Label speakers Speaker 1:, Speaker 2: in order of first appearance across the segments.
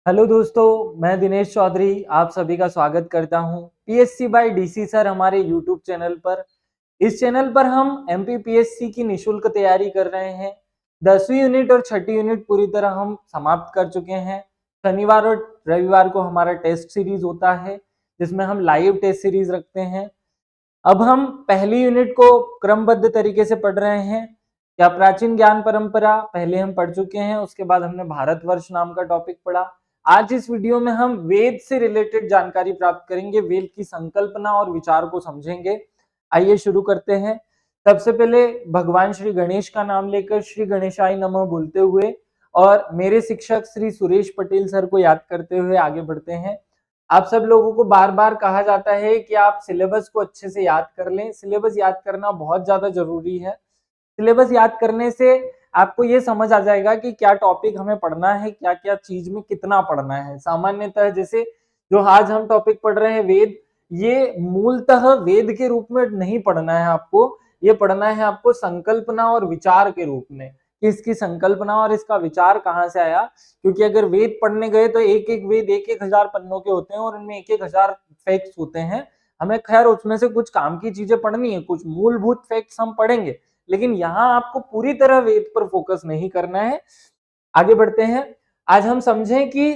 Speaker 1: Hello दोस्तों, मैं दिनेश चौधरी आप सभी का स्वागत करता हूं पीएससी बाय डीसी सर हमारे यूट्यूब चैनल पर। इस चैनल पर हम एमपीपीएससी की निशुल्क तैयारी कर रहे हैं। 10वीं यूनिट और छठी यूनिट पूरी तरह हम समाप्त कर चुके हैं। शनिवार और रविवार को हमारा टेस्ट सीरीज होता है जिसमें हम लाइव टेस्ट सीरीज रखते हैं। अब हम पहली यूनिट को क्रमबद्ध तरीके से पढ़ रहे हैं। क्या प्राचीन ज्ञान परंपरा पहले हम पढ़ चुके हैं, उसके बाद हमने भारतवर्ष नाम का टॉपिक पढ़ा। आज इस वीडियो में हम वेद से रिलेटेड जानकारी प्राप्त करेंगे, वेद की संकल्पना और विचार को समझेंगे। आइए शुरू करते हैं। सबसे पहले भगवान श्री गणेश का नाम लेकर श्री गणेशाय नमः बोलते हुए और मेरे शिक्षक श्री सुरेश पटेल सर को याद करते हुए आगे बढ़ते हैं। आप सब लोगों को बार बार कहा जाता है कि आप सिलेबस को अच्छे से याद कर लें। सिलेबस याद करना बहुत ज्यादा जरूरी है। सिलेबस याद करने से आपको ये समझ आ जाएगा कि क्या टॉपिक हमें पढ़ना है, क्या क्या चीज में कितना पढ़ना है। सामान्यतः जैसे जो आज हम टॉपिक पढ़ रहे हैं वेद, ये मूलतः वेद के रूप में नहीं पढ़ना है आपको, ये पढ़ना है आपको संकल्पना और विचार के रूप में कि इसकी संकल्पना और इसका विचार कहाँ से आया। क्योंकि अगर वेद पढ़ने गए तो एक एक वेद एक एक हजार पन्नों के होते हैं और उनमें एक एक हजार फैक्ट्स होते हैं। हमें खैर उसमें से कुछ काम की चीजें पढ़नी है, कुछ मूलभूत फैक्ट्स हम पढ़ेंगे, लेकिन यहाँ आपको पूरी तरह वेद पर फोकस नहीं करना है। आगे बढ़ते हैं। आज हम समझें कि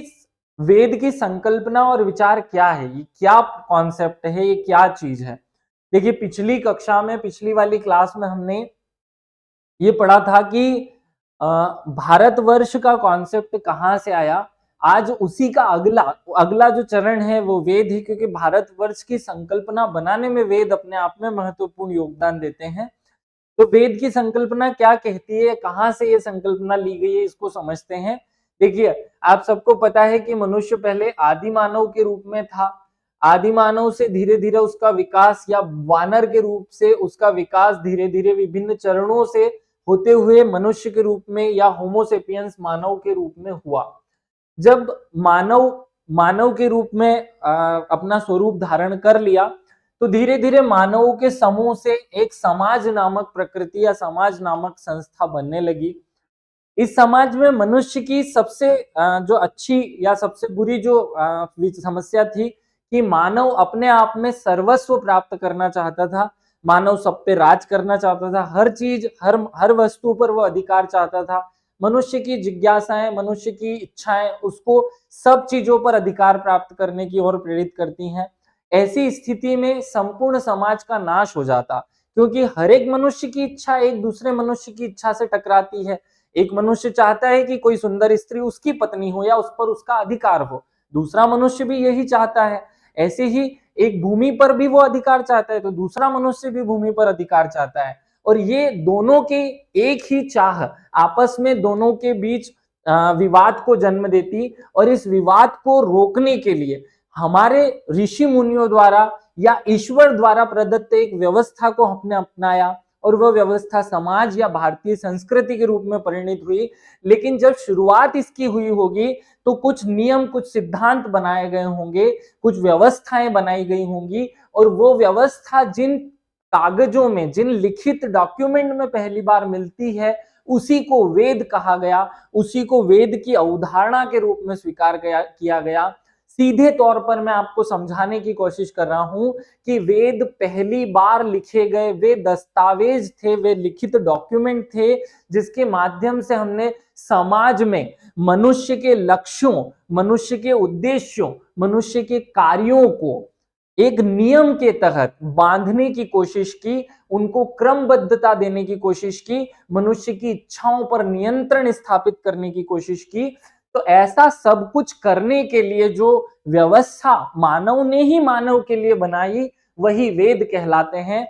Speaker 1: वेद की संकल्पना और विचार क्या है, ये क्या कॉन्सेप्ट है, ये क्या चीज है। देखिए पिछली कक्षा में, पिछली वाली क्लास में हमने ये पढ़ा था कि भारतवर्ष का कॉन्सेप्ट कहाँ से आया। आज उसी का अगला अगला जो चरण है वो वेद ही, क्योंकि भारतवर्ष की संकल्पना बनाने में वेद अपने आप में महत्वपूर्ण योगदान देते हैं। तो वेद की संकल्पना क्या कहती है, कहाँ से ये संकल्पना ली गई है, इसको समझते हैं। देखिए आप सबको पता है कि मनुष्य पहले आदि मानव के रूप में था। आदि मानव से धीरे धीरे उसका विकास, या वानर के रूप से उसका विकास धीरे धीरे विभिन्न चरणों से होते हुए मनुष्य के रूप में या होमोसेपियंस मानव के रूप में हुआ। जब मानव मानव के रूप में अपना स्वरूप धारण कर लिया तो धीरे धीरे मानवों के समूह से एक समाज नामक प्रकृति या समाज नामक संस्था बनने लगी। इस समाज में मनुष्य की सबसे जो अच्छी या सबसे बुरी जो समस्या थी कि मानव अपने आप में सर्वस्व प्राप्त करना चाहता था। मानव सब पे राज करना चाहता था, हर चीज हर वस्तु पर वह अधिकार चाहता था। मनुष्य की जिज्ञासाएं, मनुष्य की इच्छाएं उसको सब चीजों पर अधिकार प्राप्त करने की ओर प्रेरित करती हैं। ऐसी स्थिति में संपूर्ण समाज का नाश हो जाता, क्योंकि हर एक मनुष्य की इच्छा एक दूसरे मनुष्य की इच्छा से टकराती है। एक मनुष्य चाहता है कि कोई सुंदर स्त्री उसकी पत्नी हो या उस पर उसका अधिकार हो, दूसरा मनुष्य भी यही चाहता है। ऐसे ही एक भूमि पर भी वो अधिकार चाहता है तो दूसरा मनुष्य भी भूमि पर अधिकार चाहता है। और ये दोनों के एक ही चाह आपस में दोनों के बीच विवाद को जन्म देती, और इस विवाद को रोकने के लिए हमारे ऋषि मुनियों द्वारा या ईश्वर द्वारा प्रदत्त एक व्यवस्था को हमने अपनाया, और वह व्यवस्था समाज या भारतीय संस्कृति के रूप में परिणित हुई। लेकिन जब शुरुआत इसकी हुई होगी तो कुछ नियम, कुछ सिद्धांत बनाए गए होंगे, कुछ व्यवस्थाएं बनाई गई होंगी, और वो व्यवस्था जिन कागजों में, जिन लिखित डॉक्यूमेंट में पहली बार मिलती है उसी को वेद कहा गया, उसी को वेद की अवधारणा के रूप में स्वीकार किया गया। सीधे तौर पर मैं आपको समझाने की कोशिश कर रहा हूं कि वेद पहली बार लिखे गए वे दस्तावेज थे, वे लिखित डॉक्यूमेंट थे जिसके माध्यम से हमने समाज में मनुष्य के लक्ष्यों, मनुष्य के उद्देश्यों, मनुष्य के कार्यों को एक नियम के तहत बांधने की कोशिश की, उनको क्रमबद्धता देने की कोशिश की, मनुष्य की इच्छाओं पर नियंत्रण स्थापित करने की कोशिश की। तो ऐसा सब कुछ करने के लिए जो व्यवस्था मानव ने ही मानव के लिए बनाई वही वेद कहलाते हैं।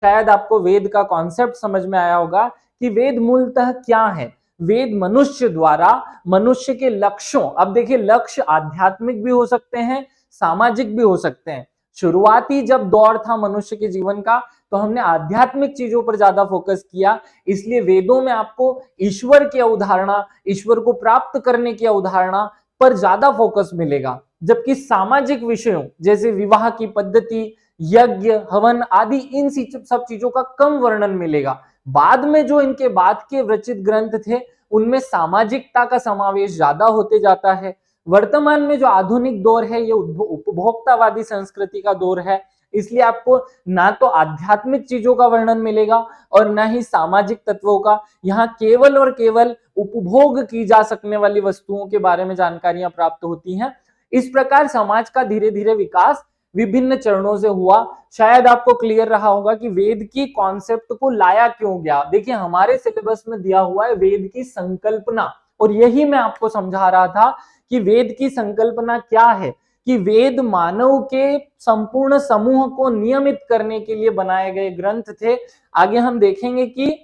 Speaker 1: शायद आपको वेद का कॉन्सेप्ट समझ में आया होगा कि वेद मूलतः क्या है। वेद मनुष्य द्वारा मनुष्य के लक्ष्यों, अब देखिए लक्ष्य आध्यात्मिक भी हो सकते हैं, सामाजिक भी हो सकते हैं। शुरुआती जब दौर था मनुष्य के जीवन का तो हमने आध्यात्मिक चीजों पर ज्यादा फोकस किया, इसलिए वेदों में आपको ईश्वर की अवधारणा, ईश्वर को प्राप्त करने की अवधारणा पर ज्यादा फोकस मिलेगा। जबकि सामाजिक विषयों जैसे विवाह की पद्धति, यज्ञ, हवन आदि इन सब चीजों का कम वर्णन मिलेगा। बाद में जो इनके बाद के रचित ग्रंथ थे उनमें सामाजिकता का समावेश ज्यादा होते जाता है। वर्तमान में जो आधुनिक दौर है ये उपभोक्तावादी संस्कृति का दौर है, इसलिए आपको ना तो आध्यात्मिक चीजों का वर्णन मिलेगा और ना ही सामाजिक तत्वों का। यहाँ केवल और केवल उपभोग की जा सकने वाली वस्तुओं के बारे में जानकारियां प्राप्त होती हैं। इस प्रकार समाज का धीरे धीरे विकास विभिन्न चरणों से हुआ। शायद आपको क्लियर रहा होगा कि वेद की कॉन्सेप्ट को लाया क्यों गया। देखिए हमारे सिलेबस में दिया हुआ है वेद की संकल्पना, और यही मैं आपको समझा रहा था कि वेद की संकल्पना क्या है, कि वेद मानव के संपूर्ण समूह को नियमित करने के लिए बनाए गए ग्रंथ थे। आगे हम देखेंगे कि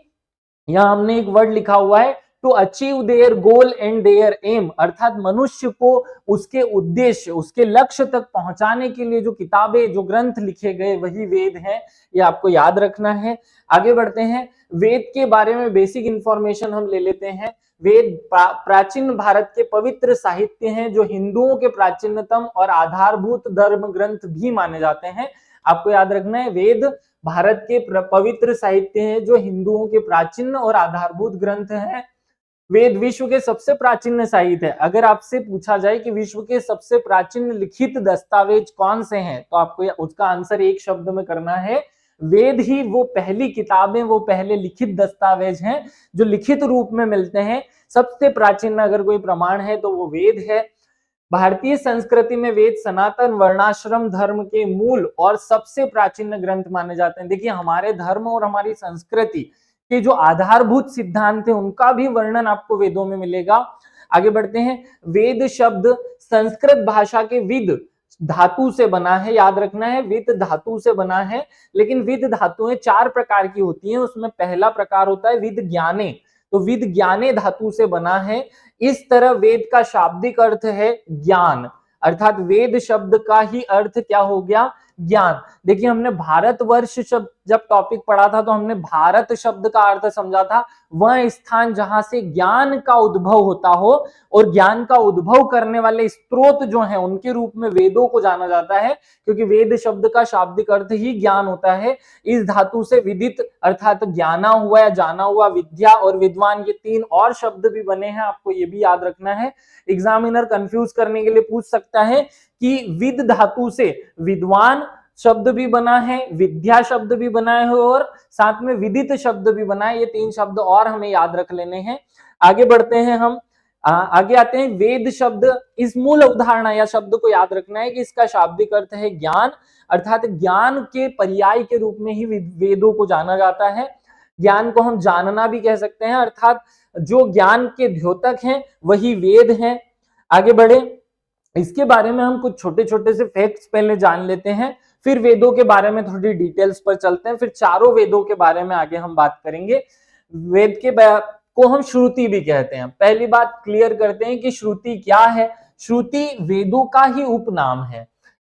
Speaker 1: यहां हमने एक वर्ड लिखा हुआ है to achieve their goal and their aim, अर्थात मनुष्य को उसके उद्देश्य, उसके लक्ष्य तक पहुंचाने के लिए जो किताबें, जो ग्रंथ लिखे गए वही वेद हैं। ये आपको याद रखना है। आगे बढ़ते हैं, वेद के बारे में बेसिक इंफॉर्मेशन हम ले लेते हैं। वेद प्राचीन भारत के पवित्र साहित्य हैं जो हिंदुओं के प्राचीनतम और आधारभूत धर्म ग्रंथ भी माने जाते हैं। आपको याद रखना है वेद भारत के पवित्र साहित्य हैं जो हिंदुओं के प्राचीन और आधारभूत ग्रंथ हैं। वेद विश्व के सबसे प्राचीन साहित्य है। अगर आपसे पूछा जाए कि विश्व के सबसे प्राचीन लिखित दस्तावेज कौन से हैं, तो आपको उसका आंसर एक शब्द में करना है, वेद ही वो पहली किताबें, वो पहले लिखित दस्तावेज हैं जो लिखित रूप में मिलते हैं। सबसे प्राचीन अगर कोई प्रमाण है तो वो वेद है। भारतीय संस्कृति में वेद सनातन वर्णाश्रम धर्म के मूल और सबसे प्राचीन ग्रंथ माने जाते हैं। देखिए हमारे धर्म और हमारी संस्कृति के जो आधारभूत सिद्धांत है उनका भी वर्णन आपको वेदों में मिलेगा। आगे बढ़ते हैं, वेद शब्द संस्कृत भाषा के विद धातु से बना है। याद रखना है विद धातु से बना है, लेकिन विद धातुएं 4 प्रकार की होती हैं। उसमें पहला प्रकार होता है विद ज्ञाने, तो विद ज्ञाने धातु से बना है। इस तरह वेद का शाब्दिक अर्थ है ज्ञान, अर्थात वेद शब्द का ही अर्थ क्या हो गया, ज्ञान। देखिए हमने भारतवर्ष शब्द जब टॉपिक पढ़ा था तो हमने भारत शब्द का अर्थ समझा था वह स्थान जहां से ज्ञान का उद्भव होता हो, और ज्ञान का उद्भव करने वाले स्रोत जो हैं उनके रूप में वेदों को जाना जाता है, क्योंकि वेद शब्द का शाब्दिक अर्थ ही ज्ञान होता है। इस धातु से विदित अर्थात ज्ञाना हुआ या जाना हुआ, विद्या और विद्वान ये 3 और शब्द भी बने हैं, आपको ये भी याद रखना है। एग्जामिनर कंफ्यूज करने के लिए पूछ सकता है कि विद धातु से विद्वान शब्द भी बना है, विद्या शब्द भी बना है और साथ में विदित शब्द भी बना है। ये 3 शब्द और हमें याद रख लेने हैं। आगे बढ़ते हैं हम, आगे आते हैं। वेद शब्द, इस मूल अवधारणा या शब्द को याद रखना है कि इसका शाब्दिक अर्थ है ज्ञान, अर्थात ज्ञान के पर्याय के रूप में ही वेदों को जाना जाता है। ज्ञान को हम जानना भी कह सकते हैं, अर्थात जो ज्ञान के द्योतक हैं वही वेद हैं। आगे बढ़े, इसके बारे में हम कुछ छोटे छोटे से फैक्ट्स पहले जान लेते हैं, फिर वेदों के बारे में थोड़ी डिटेल्स पर चलते हैं, फिर चारों वेदों के बारे में आगे हम बात करेंगे। वेद के को हम श्रुति भी कहते हैं। पहली बात क्लियर करते हैं कि श्रुति क्या है। श्रुति वेदों का ही उपनाम है।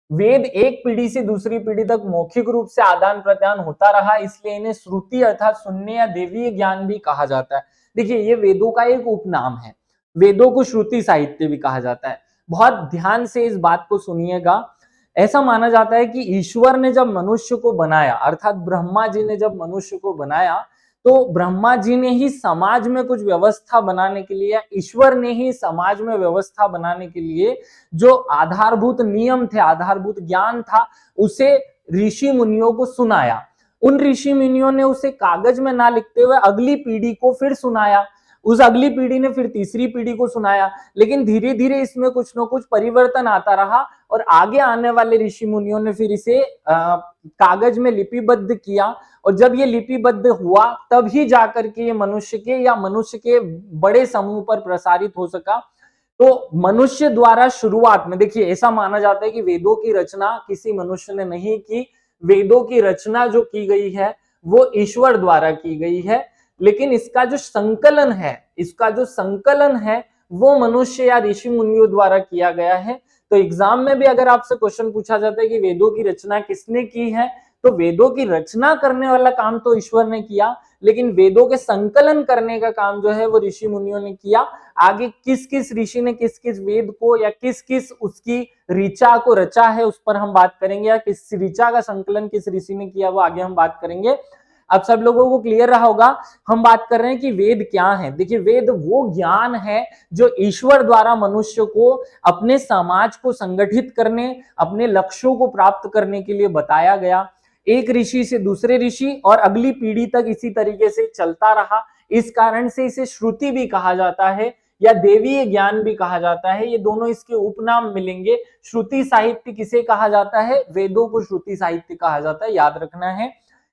Speaker 1: वेद एक पीढ़ी से दूसरी पीढ़ी तक मौखिक रूप से आदान प्रदान होता रहा, इसलिए इन्हें श्रुति अर्थात सुनने या देवीय ज्ञान भी कहा जाता है। देखिए ये वेदों का एक उपनाम है। वेदों को श्रुति साहित्य भी कहा जाता है। बहुत ध्यान से इस बात को सुनिएगा। ऐसा माना जाता है कि ईश्वर ने जब मनुष्य को बनाया, अर्थात ब्रह्मा जी ने जब मनुष्य को बनाया, तो ब्रह्मा जी ने ही समाज में कुछ व्यवस्था बनाने के लिए, ईश्वर ने ही समाज में व्यवस्था बनाने के लिए जो आधारभूत नियम थे, आधारभूत ज्ञान था, उसे ऋषि मुनियों को सुनाया। उन ऋषि मुनियों ने उसे कागज में ना लिखते हुए अगली पीढ़ी को फिर सुनाया। उस अगली पीढ़ी ने फिर तीसरी पीढ़ी को सुनाया, लेकिन धीरे धीरे इसमें कुछ न कुछ परिवर्तन आता रहा और आगे आने वाले ऋषि मुनियों ने फिर इसे कागज में लिपिबद्ध किया। और जब ये लिपिबद्ध हुआ तभी जाकर के ये मनुष्य के या मनुष्य के बड़े समूह पर प्रसारित हो सका। तो मनुष्य द्वारा शुरुआत में, देखिए ऐसा माना जाता है कि वेदों की रचना किसी मनुष्य ने नहीं की। वेदों की रचना जो की गई है वो ईश्वर द्वारा की गई है, लेकिन इसका जो संकलन है वो मनुष्य या ऋषि मुनियों द्वारा किया गया है। तो एग्जाम में भी अगर आपसे क्वेश्चन पूछा जाता है कि वेदों की रचना किसने की है, तो वेदों की रचना करने वाला काम तो ईश्वर ने किया, लेकिन वेदों के संकलन करने का काम जो है वो ऋषि मुनियों ने किया। आगे किस किस ऋषि ने किस किस वेद को या किस किस उसकी ऋचा को रचा है उस पर हम बात करेंगे, या किस ऋचा का संकलन किस ऋषि ने किया वो आगे हम बात करेंगे। अब सब लोगों को क्लियर रहा होगा हम बात कर रहे हैं कि वेद क्या है। देखिए वेद वो ज्ञान है जो ईश्वर द्वारा मनुष्य को अपने समाज को संगठित करने, अपने लक्ष्यों को प्राप्त करने के लिए बताया गया। एक ऋषि से दूसरे ऋषि और अगली पीढ़ी तक इसी तरीके से चलता रहा। इस कारण से इसे श्रुति भी कहा जाता है या देवीय ज्ञान भी कहा जाता है। ये दोनों इसके उपनाम मिलेंगे। श्रुति साहित्य किसे कहा जाता है? वेदों को श्रुति साहित्य कहा जाता है, याद रखना है।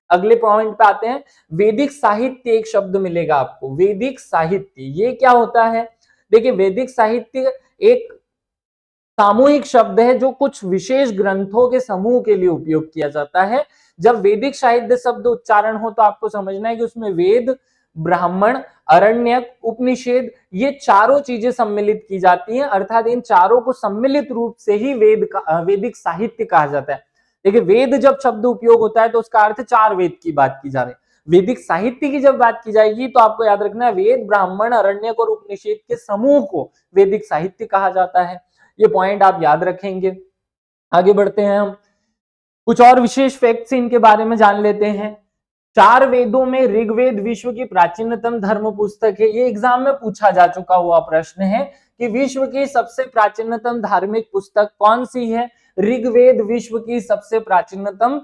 Speaker 1: अगले पॉइंट पे आते हैं। वैदिक साहित्य एक शब्द मिलेगा आपको, वैदिक साहित्य। ये क्या होता है? देखिए वैदिक साहित्य एक सामूहिक शब्द है जो कुछ विशेष ग्रंथों के समूह के लिए उपयोग किया जाता है। जब वैदिक साहित्य शब्द उच्चारण हो तो आपको समझना है कि उसमें वेद, ब्राह्मण, अरण्यक, उपनिषद ये चारों चीजें सम्मिलित की जाती हैं, अर्थात इन चारों को सम्मिलित रूप से ही वैदिक साहित्य कहा जाता है। देखिए वेद जब शब्द उपयोग होता है तो उसका अर्थ चार वेद की बात की जा रही है। वैदिक साहित्य की जब बात की जाएगी तो आपको याद रखना है वेद, ब्राह्मण, अरण्यक और उपनिषद के समूह को वैदिक साहित्य कहा जाता है। ये पॉइंट आप याद रखेंगे। आगे बढ़ते हैं हम, कुछ और विशेष फैक्ट्स इनके बारे में जान लेते हैं। चार वेदों में ऋग्वेद विश्व की प्राचीनतम धर्म पुस्तक है। ये एग्जाम में पूछा जा चुका हुआ प्रश्न है कि विश्व की सबसे प्राचीनतम धार्मिक पुस्तक कौन सी है? ऋग्वेद विश्व की सबसे प्राचीनतम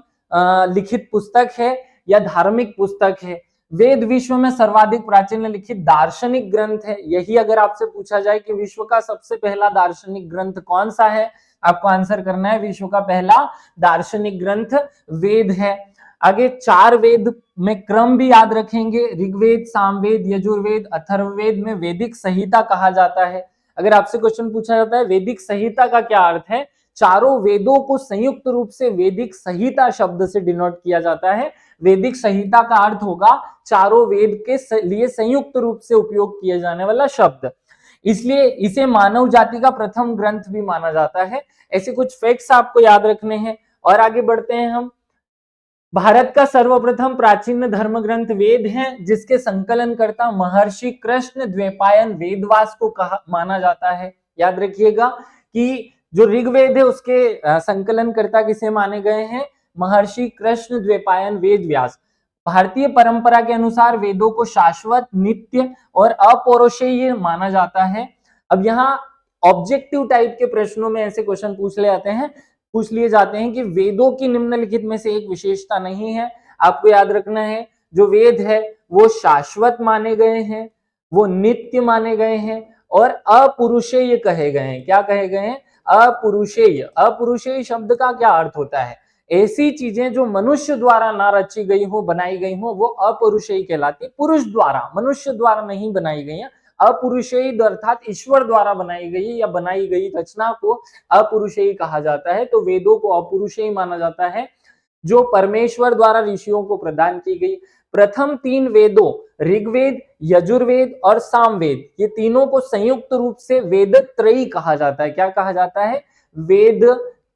Speaker 1: लिखित पुस्तक है या धार्मिक पुस्तक है। वेद विश्व में सर्वाधिक प्राचीन लिखित दार्शनिक ग्रंथ है। यही अगर आपसे पूछा जाए कि विश्व का सबसे पहला दार्शनिक ग्रंथ कौन सा है, आपको आंसर करना है विश्व का पहला दार्शनिक ग्रंथ वेद है। आगे चार वेद में क्रम भी याद रखेंगे, ऋग्वेद, सामवेद, यजुर्वेद, अथर्ववेद में वैदिक संहिता कहा जाता है। अगर आपसे क्वेश्चन पूछा जाता है वैदिक संहिता का क्या अर्थ है, चारों वेदों को संयुक्त रूप से वैदिक संहिता शब्द से डिनोट किया जाता है। वैदिक संहिता का अर्थ होगा चारों वेद के लिए संयुक्त रूप से उपयोग किया जाने वाला शब्द, इसलिए इसे मानव जाति का प्रथम ग्रंथ भी माना जाता है। ऐसे कुछ फैक्ट्स आपको याद रखने हैं। और आगे बढ़ते हैं हम। भारत का सर्वप्रथम प्राचीन धर्म ग्रंथ वेद है, जिसके संकलनकर्ता महर्षि कृष्ण द्वैपायन वेदव्यास को कहा माना जाता है। याद रखिएगा कि जो ऋग्वेद है उसके संकलनकर्ता किसे माने गए हैं? महर्षि कृष्ण द्वैपायन वेदव्यास। भारतीय परंपरा के अनुसार वेदों को शाश्वत, नित्य और अपौरुषेय माना जाता है। अब यहाँ ऑब्जेक्टिव टाइप के प्रश्नों में ऐसे क्वेश्चन पूछ लिए जाते हैं कि वेदों की निम्नलिखित में से एक विशेषता नहीं है। आपको याद रखना है जो वेद है वो शाश्वत माने गए हैं, वो नित्य माने गए हैं और अपौरुषेय कहे गए हैं। क्या कहे गए हैं? अपौरुषेय। अपौरुषेय शब्द का क्या अर्थ होता है? ऐसी चीजें जो मनुष्य द्वारा ना रची गई हो, बनाई गई हो, वो अपौरुषेय कहलाती है। पुरुष द्वारा, मनुष्य द्वारा नहीं बनाई गई है। अपौरुषेय अर्थात ईश्वर द्वारा बनाई गई या बनाई गई रचना को अपौरुषेय कहा जाता है। तो वेदों को अपौरुषेय माना जाता है, जो परमेश्वर द्वारा ऋषियों को प्रदान की गई। प्रथम तीन वेदों ऋग्वेद, यजुर्वेद और सामवेद, ये तीनों को संयुक्त रूप से वेद त्रयी कहा जाता है। क्या कहा जाता है? वेद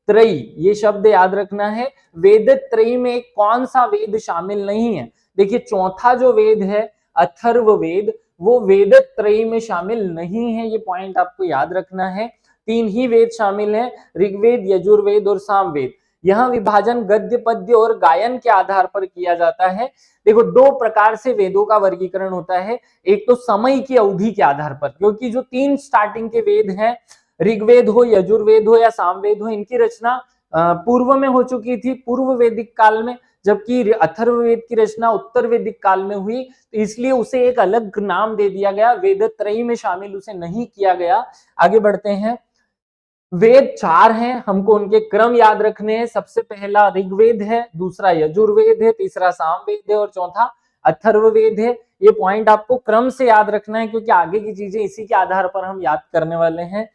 Speaker 1: त्रयी। ये शब्द याद रखना है। वेद त्रयी में कौन सा वेद शामिल नहीं है? देखिए चौथा जो वेद है अथर्ववेद, वो वेद त्रयी में शामिल नहीं है। ये पॉइंट आपको याद रखना है। तीन ही वेद शामिल हैं, ऋग्वेद, यजुर्वेद और सामवेद। यह विभाजन गद्य, पद्य और गायन के आधार पर किया जाता है। देखो दो प्रकार से वेदों का वर्गीकरण होता है। एक तो समय की अवधि के आधार पर, क्योंकि जो तीन स्टार्टिंग के वेद हैं, ऋग्वेद हो, यजुर्वेद हो या सामवेद हो, इनकी रचना पूर्व में हो चुकी थी, पूर्व वैदिक काल में, जबकि अथर्ववेद की रचना उत्तर वैदिक काल में हुई, तो इसलिए उसे एक अलग नाम दे दिया गया, वेद त्रयी में शामिल उसे नहीं किया गया। आगे बढ़ते हैं। वेद चार हैं, हमको उनके क्रम याद रखने हैं। सबसे पहला ऋग्वेद है, दूसरा यजुर्वेद है, तीसरा सामवेद है और चौथा अथर्ववेद है। ये पॉइंट आपको क्रम से याद रखना है, क्योंकि आगे की चीजें इसी के आधार पर हम याद करने वाले हैं।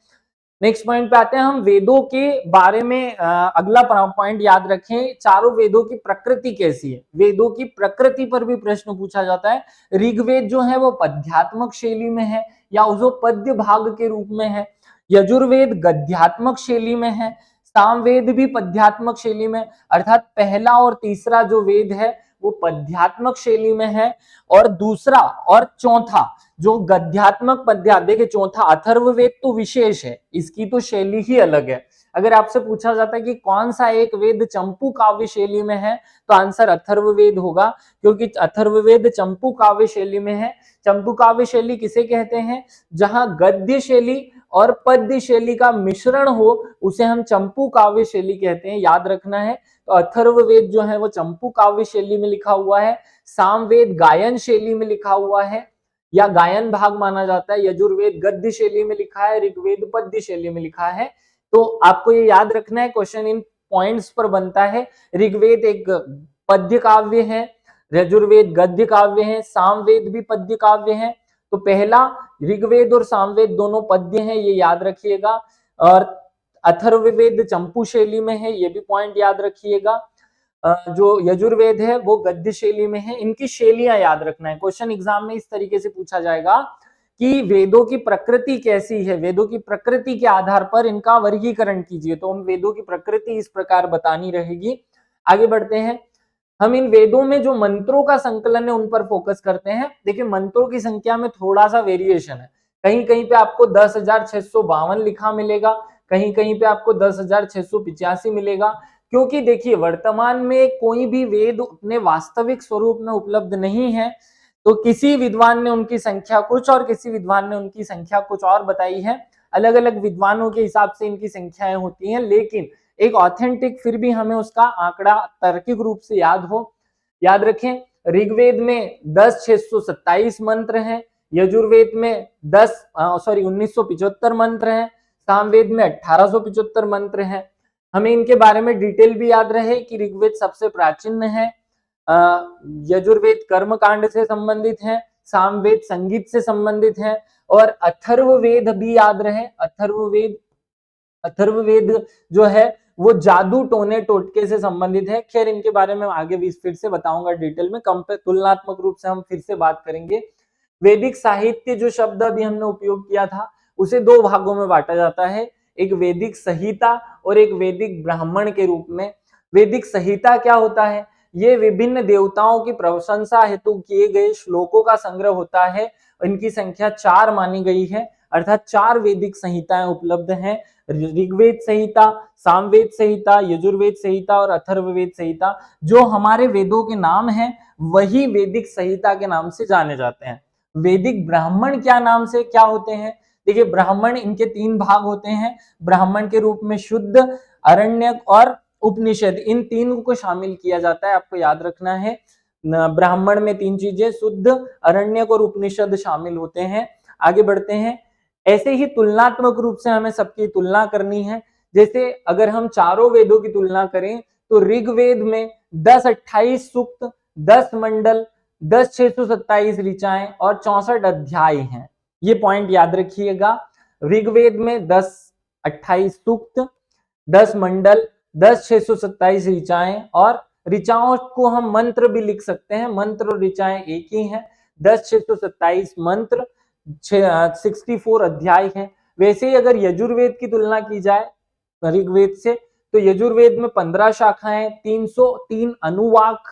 Speaker 1: नेक्स्ट पॉइंट पे आते हैं हम। वेदों के बारे में अगला पॉइंट याद रखें, चारों वेदों की प्रकृति कैसी है? वेदों की प्रकृति पर भी प्रश्न पूछा जाता है। ऋग्वेद जो है वो पद्यात्मक शैली में है या उसको पद्य भाग के रूप में है। यजुर्वेद गद्यात्मक शैली में है। सामवेद भी पद्यात्मक शैली में, अर्थात पहला और तीसरा जो वेद है वो पद्यात्मक शैली में है, और दूसरा और चौथा जो गद्यात्मक पद्या, देखिए चौथा अथर्ववेद तो विशेष है, इसकी तो शैली ही अलग है। अगर आपसे पूछा जाता है कि कौन सा एक वेद चंपू काव्य शैली में है, तो आंसर अथर्ववेद होगा, क्योंकि अथर्ववेद चंपू काव्य शैली में है। चंपू काव्य शैली किसे कहते हैं? जहां गद्य शैली और पद्य शैली का मिश्रण हो उसे हम चंपू काव्य शैली कहते हैं, याद रखना है। तो अथर्ववेद जो है वो चंपू काव्य शैली में लिखा हुआ है, सामवेद गायन शैली में लिखा हुआ है या गायन भाग माना जाता है, यजुर्वेद गद्य शैली में लिखा है, ऋग्वेद पद्य शैली में लिखा है। तो आपको ये याद रखना है, क्वेश्चन इन पॉइंट्स पर बनता है। ऋग्वेद एक पद्य काव्य है, यजुर्वेद गद्य काव्य है, सामवेद भी पद्य काव्य है। तो पहला ऋग्वेद और सामवेद दोनों पद्य हैं, ये याद रखिएगा। और अथर्ववेद चंपू शैली में है, ये भी पॉइंट याद रखिएगा। जो यजुर्वेद है वो गद्य शैली में है। इनकी शैलियां याद रखना है, क्वेश्चन एग्जाम में इस तरीके से पूछा जाएगा कि वेदों की प्रकृति कैसी है, वेदों की प्रकृति के आधार पर इनका वर्गीकरण कीजिए। तो हम वेदों की प्रकृति इस प्रकार बतानी रहेगी। आगे बढ़ते हैं, हम इन वेदों में जो मंत्रों का संकलन है उन पर फोकस करते हैं। देखिए मंत्रों की संख्या में थोड़ा सा वेरिएशन है, कहीं कहीं पे आपको 10,652 लिखा मिलेगा, कहीं कहीं पे आपको 10,685 मिलेगा, क्योंकि देखिए वर्तमान में कोई भी वेद अपने वास्तविक स्वरूप में उपलब्ध नहीं है। तो किसी विद्वान ने उनकी संख्या कुछ और किसी विद्वान ने उनकी संख्या कुछ और बताई है। अलग अलग विद्वानों के हिसाब से इनकी संख्याएं होती हैं, लेकिन एक ऑथेंटिक फिर भी हमें उसका आंकड़ा तार्किक रूप से याद रखें। ऋग्वेद में 10,627 मंत्र हैं, यजुर्वेद में 1975 मंत्र हैं, सामवेद में 1875 मंत्र हैं। हमें इनके बारे में डिटेल भी याद रहे कि ऋग्वेद सबसे प्राचीन है, यजुर्वेद कर्म कांड से संबंधित है, सामवेद संगीत से संबंधित है, और अथर्ववेद भी याद रहे। अथर्ववेद जो है वो जादू टोने टोटके से संबंधित है। खैर इनके बारे में आगे भी फिर से बताऊंगा डिटेल में, तुलनात्मक रूप से हम फिर से बात करेंगे। वैदिक साहित्य जो शब्द अभी हमने उपयोग किया था उसे दो भागों में बांटा जाता है, एक वैदिक संहिता और एक वैदिक ब्राह्मण के रूप में। वैदिक संहिता क्या होता है? ये विभिन्न देवताओं की प्रशंसा हेतु किए गए श्लोकों का संग्रह होता है। इनकी संख्या 4 मानी गई है, अर्थात 4 वैदिक संहिताएं उपलब्ध हैं, ऋग्वेद संहिता, सामवेद संहिता, यजुर्वेद संहिता और अथर्ववेद संहिता। जो हमारे वेदों के नाम हैं वही वैदिक संहिता के नाम से जाने जाते हैं। वैदिक ब्राह्मण क्या नाम से क्या होते हैं? देखिए ब्राह्मण इनके 3 भाग होते हैं। ब्राह्मण के रूप में शुद्ध, अरण्यक और उपनिषद, इन 3 को शामिल किया जाता है, आपको याद रखना है। ब्राह्मण में 3 चीजें शुद्ध, अरण्यक और उपनिषद शामिल होते हैं। आगे बढ़ते हैं, ऐसे ही तुलनात्मक रूप से हमें सबकी तुलना करनी है। जैसे अगर हम चारों वेदों की तुलना करें तो ऋग्वेद में 10-28 सूक्त, 10 मंडल, 10,627 ऋचाएं और 64 अध्याय हैं। ये पॉइंट याद रखिएगा। ऋग्वेद में 10-28 सूक्त, 10 मंडल, 10,627 ऋचाएं, और ऋचाओं को हम मंत्र भी लिख सकते हैं, मंत्र और ऋचाएं एक ही हैं। 10,627 मंत्र, 64 अध्याय हैं। वैसे ही अगर यजुर्वेद की तुलना की जाए ऋग्वेद से तो यजुर्वेद में 15 शाखाएं, 303 अनुवाक,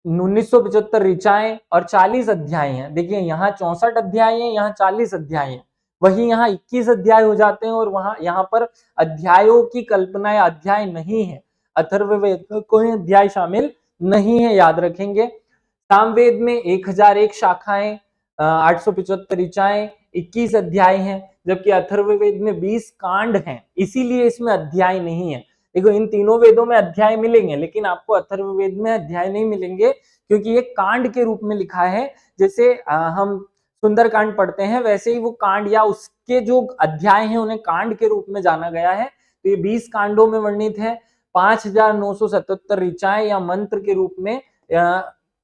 Speaker 1: 1975 ऋचाएं और 40 अध्याय हैं। देखिए यहाँ 64 अध्याय हैं, यहाँ 40 अध्याय हैं, वही यहाँ 21 अध्याय हो जाते हैं, और वहां यहाँ पर अध्यायों की कल्पना या अध्याय नहीं है। अथर्ववेद में कोई अध्याय शामिल नहीं है, याद रखेंगे। सामवेद में 1001 शाखाएं, 875 ऋचाएं, 21 अध्याय हैं, जबकि अथर्ववेद में 20 कांड हैं, इसीलिए इसमें अध्याय नहीं है। देखो इन तीनों वेदों में अध्याय मिलेंगे, लेकिन आपको अथर्ववेद में अध्याय नहीं मिलेंगे, क्योंकि ये कांड के रूप में लिखा है। जैसे हम सुंदरकांड पढ़ते हैं वैसे ही वो कांड या उसके जो अध्याय हैं उन्हें कांड के रूप में जाना गया है। तो ये 20 कांडों में वर्णित है, 5,977 ऋचाएं या मंत्र के रूप में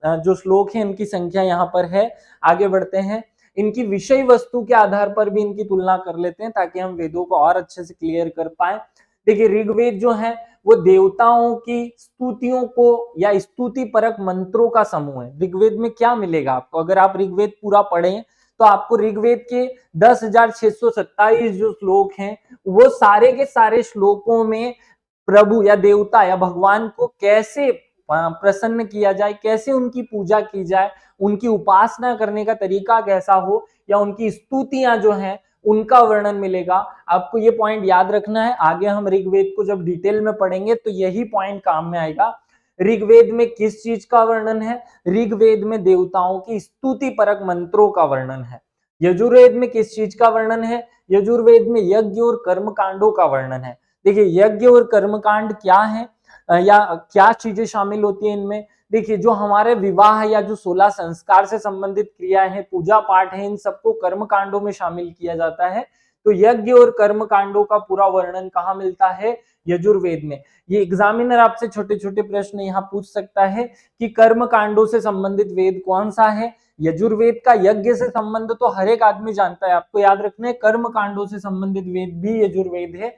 Speaker 1: जो श्लोक है इनकी संख्या यहाँ पर है। आगे बढ़ते हैं, इनकी विषय वस्तु के आधार पर भी इनकी तुलना कर लेते हैं ताकि हम वेदों को और अच्छे से क्लियर कर पाए। देखिए ऋग्वेद जो है वो देवताओं की स्तुतियों को या स्तुति परक मंत्रों का समूह है। ऋग्वेद में क्या मिलेगा आपको? अगर आप ऋग्वेद पूरा पढ़ें तो आपको ऋग्वेद के 10,627 जो श्लोक हैं वो सारे के सारे श्लोकों में प्रभु या देवता या भगवान को कैसे प्रसन्न किया जाए, कैसे उनकी पूजा की जाए, उनकी उपासना करने का तरीका कैसा हो, या उनकी स्तुतियां जो हैं उनका वर्णन मिलेगा। आपको ये पॉइंट याद रखना है, आगे हम ऋग्वेद को जब डिटेल में पढ़ेंगे तो यही पॉइंट काम में आएगा। ऋग्वेद में किस चीज का वर्णन है? ऋग्वेद में देवताओं की स्तुति परक मंत्रों का वर्णन है। यजुर्वेद में किस चीज का वर्णन है? यजुर्वेद में यज्ञ और कर्म कांडों का वर्णन है। देखिए यज्ञ और कर्म कांड क्या है या क्या चीजें शामिल होती है इनमें? देखिए जो हमारे विवाह या जो 16 संस्कार से संबंधित क्रियाएं हैं, पूजा पाठ है, इन सबको कर्म कांडों में शामिल किया जाता है। तो यज्ञ और कर्म कांडों का पूरा वर्णन कहाँ मिलता है? यजुर्वेद में। ये एग्जामिनर आपसे छोटे छोटे प्रश्न यहाँ पूछ सकता है कि कर्म कांडों से संबंधित वेद कौन सा है? यजुर्वेद का। यज्ञ से संबंध तो हर एक आदमी जानता है, आपको याद रखना है। कर्म कांडों से संबंधित वेद भी यजुर्वेद है।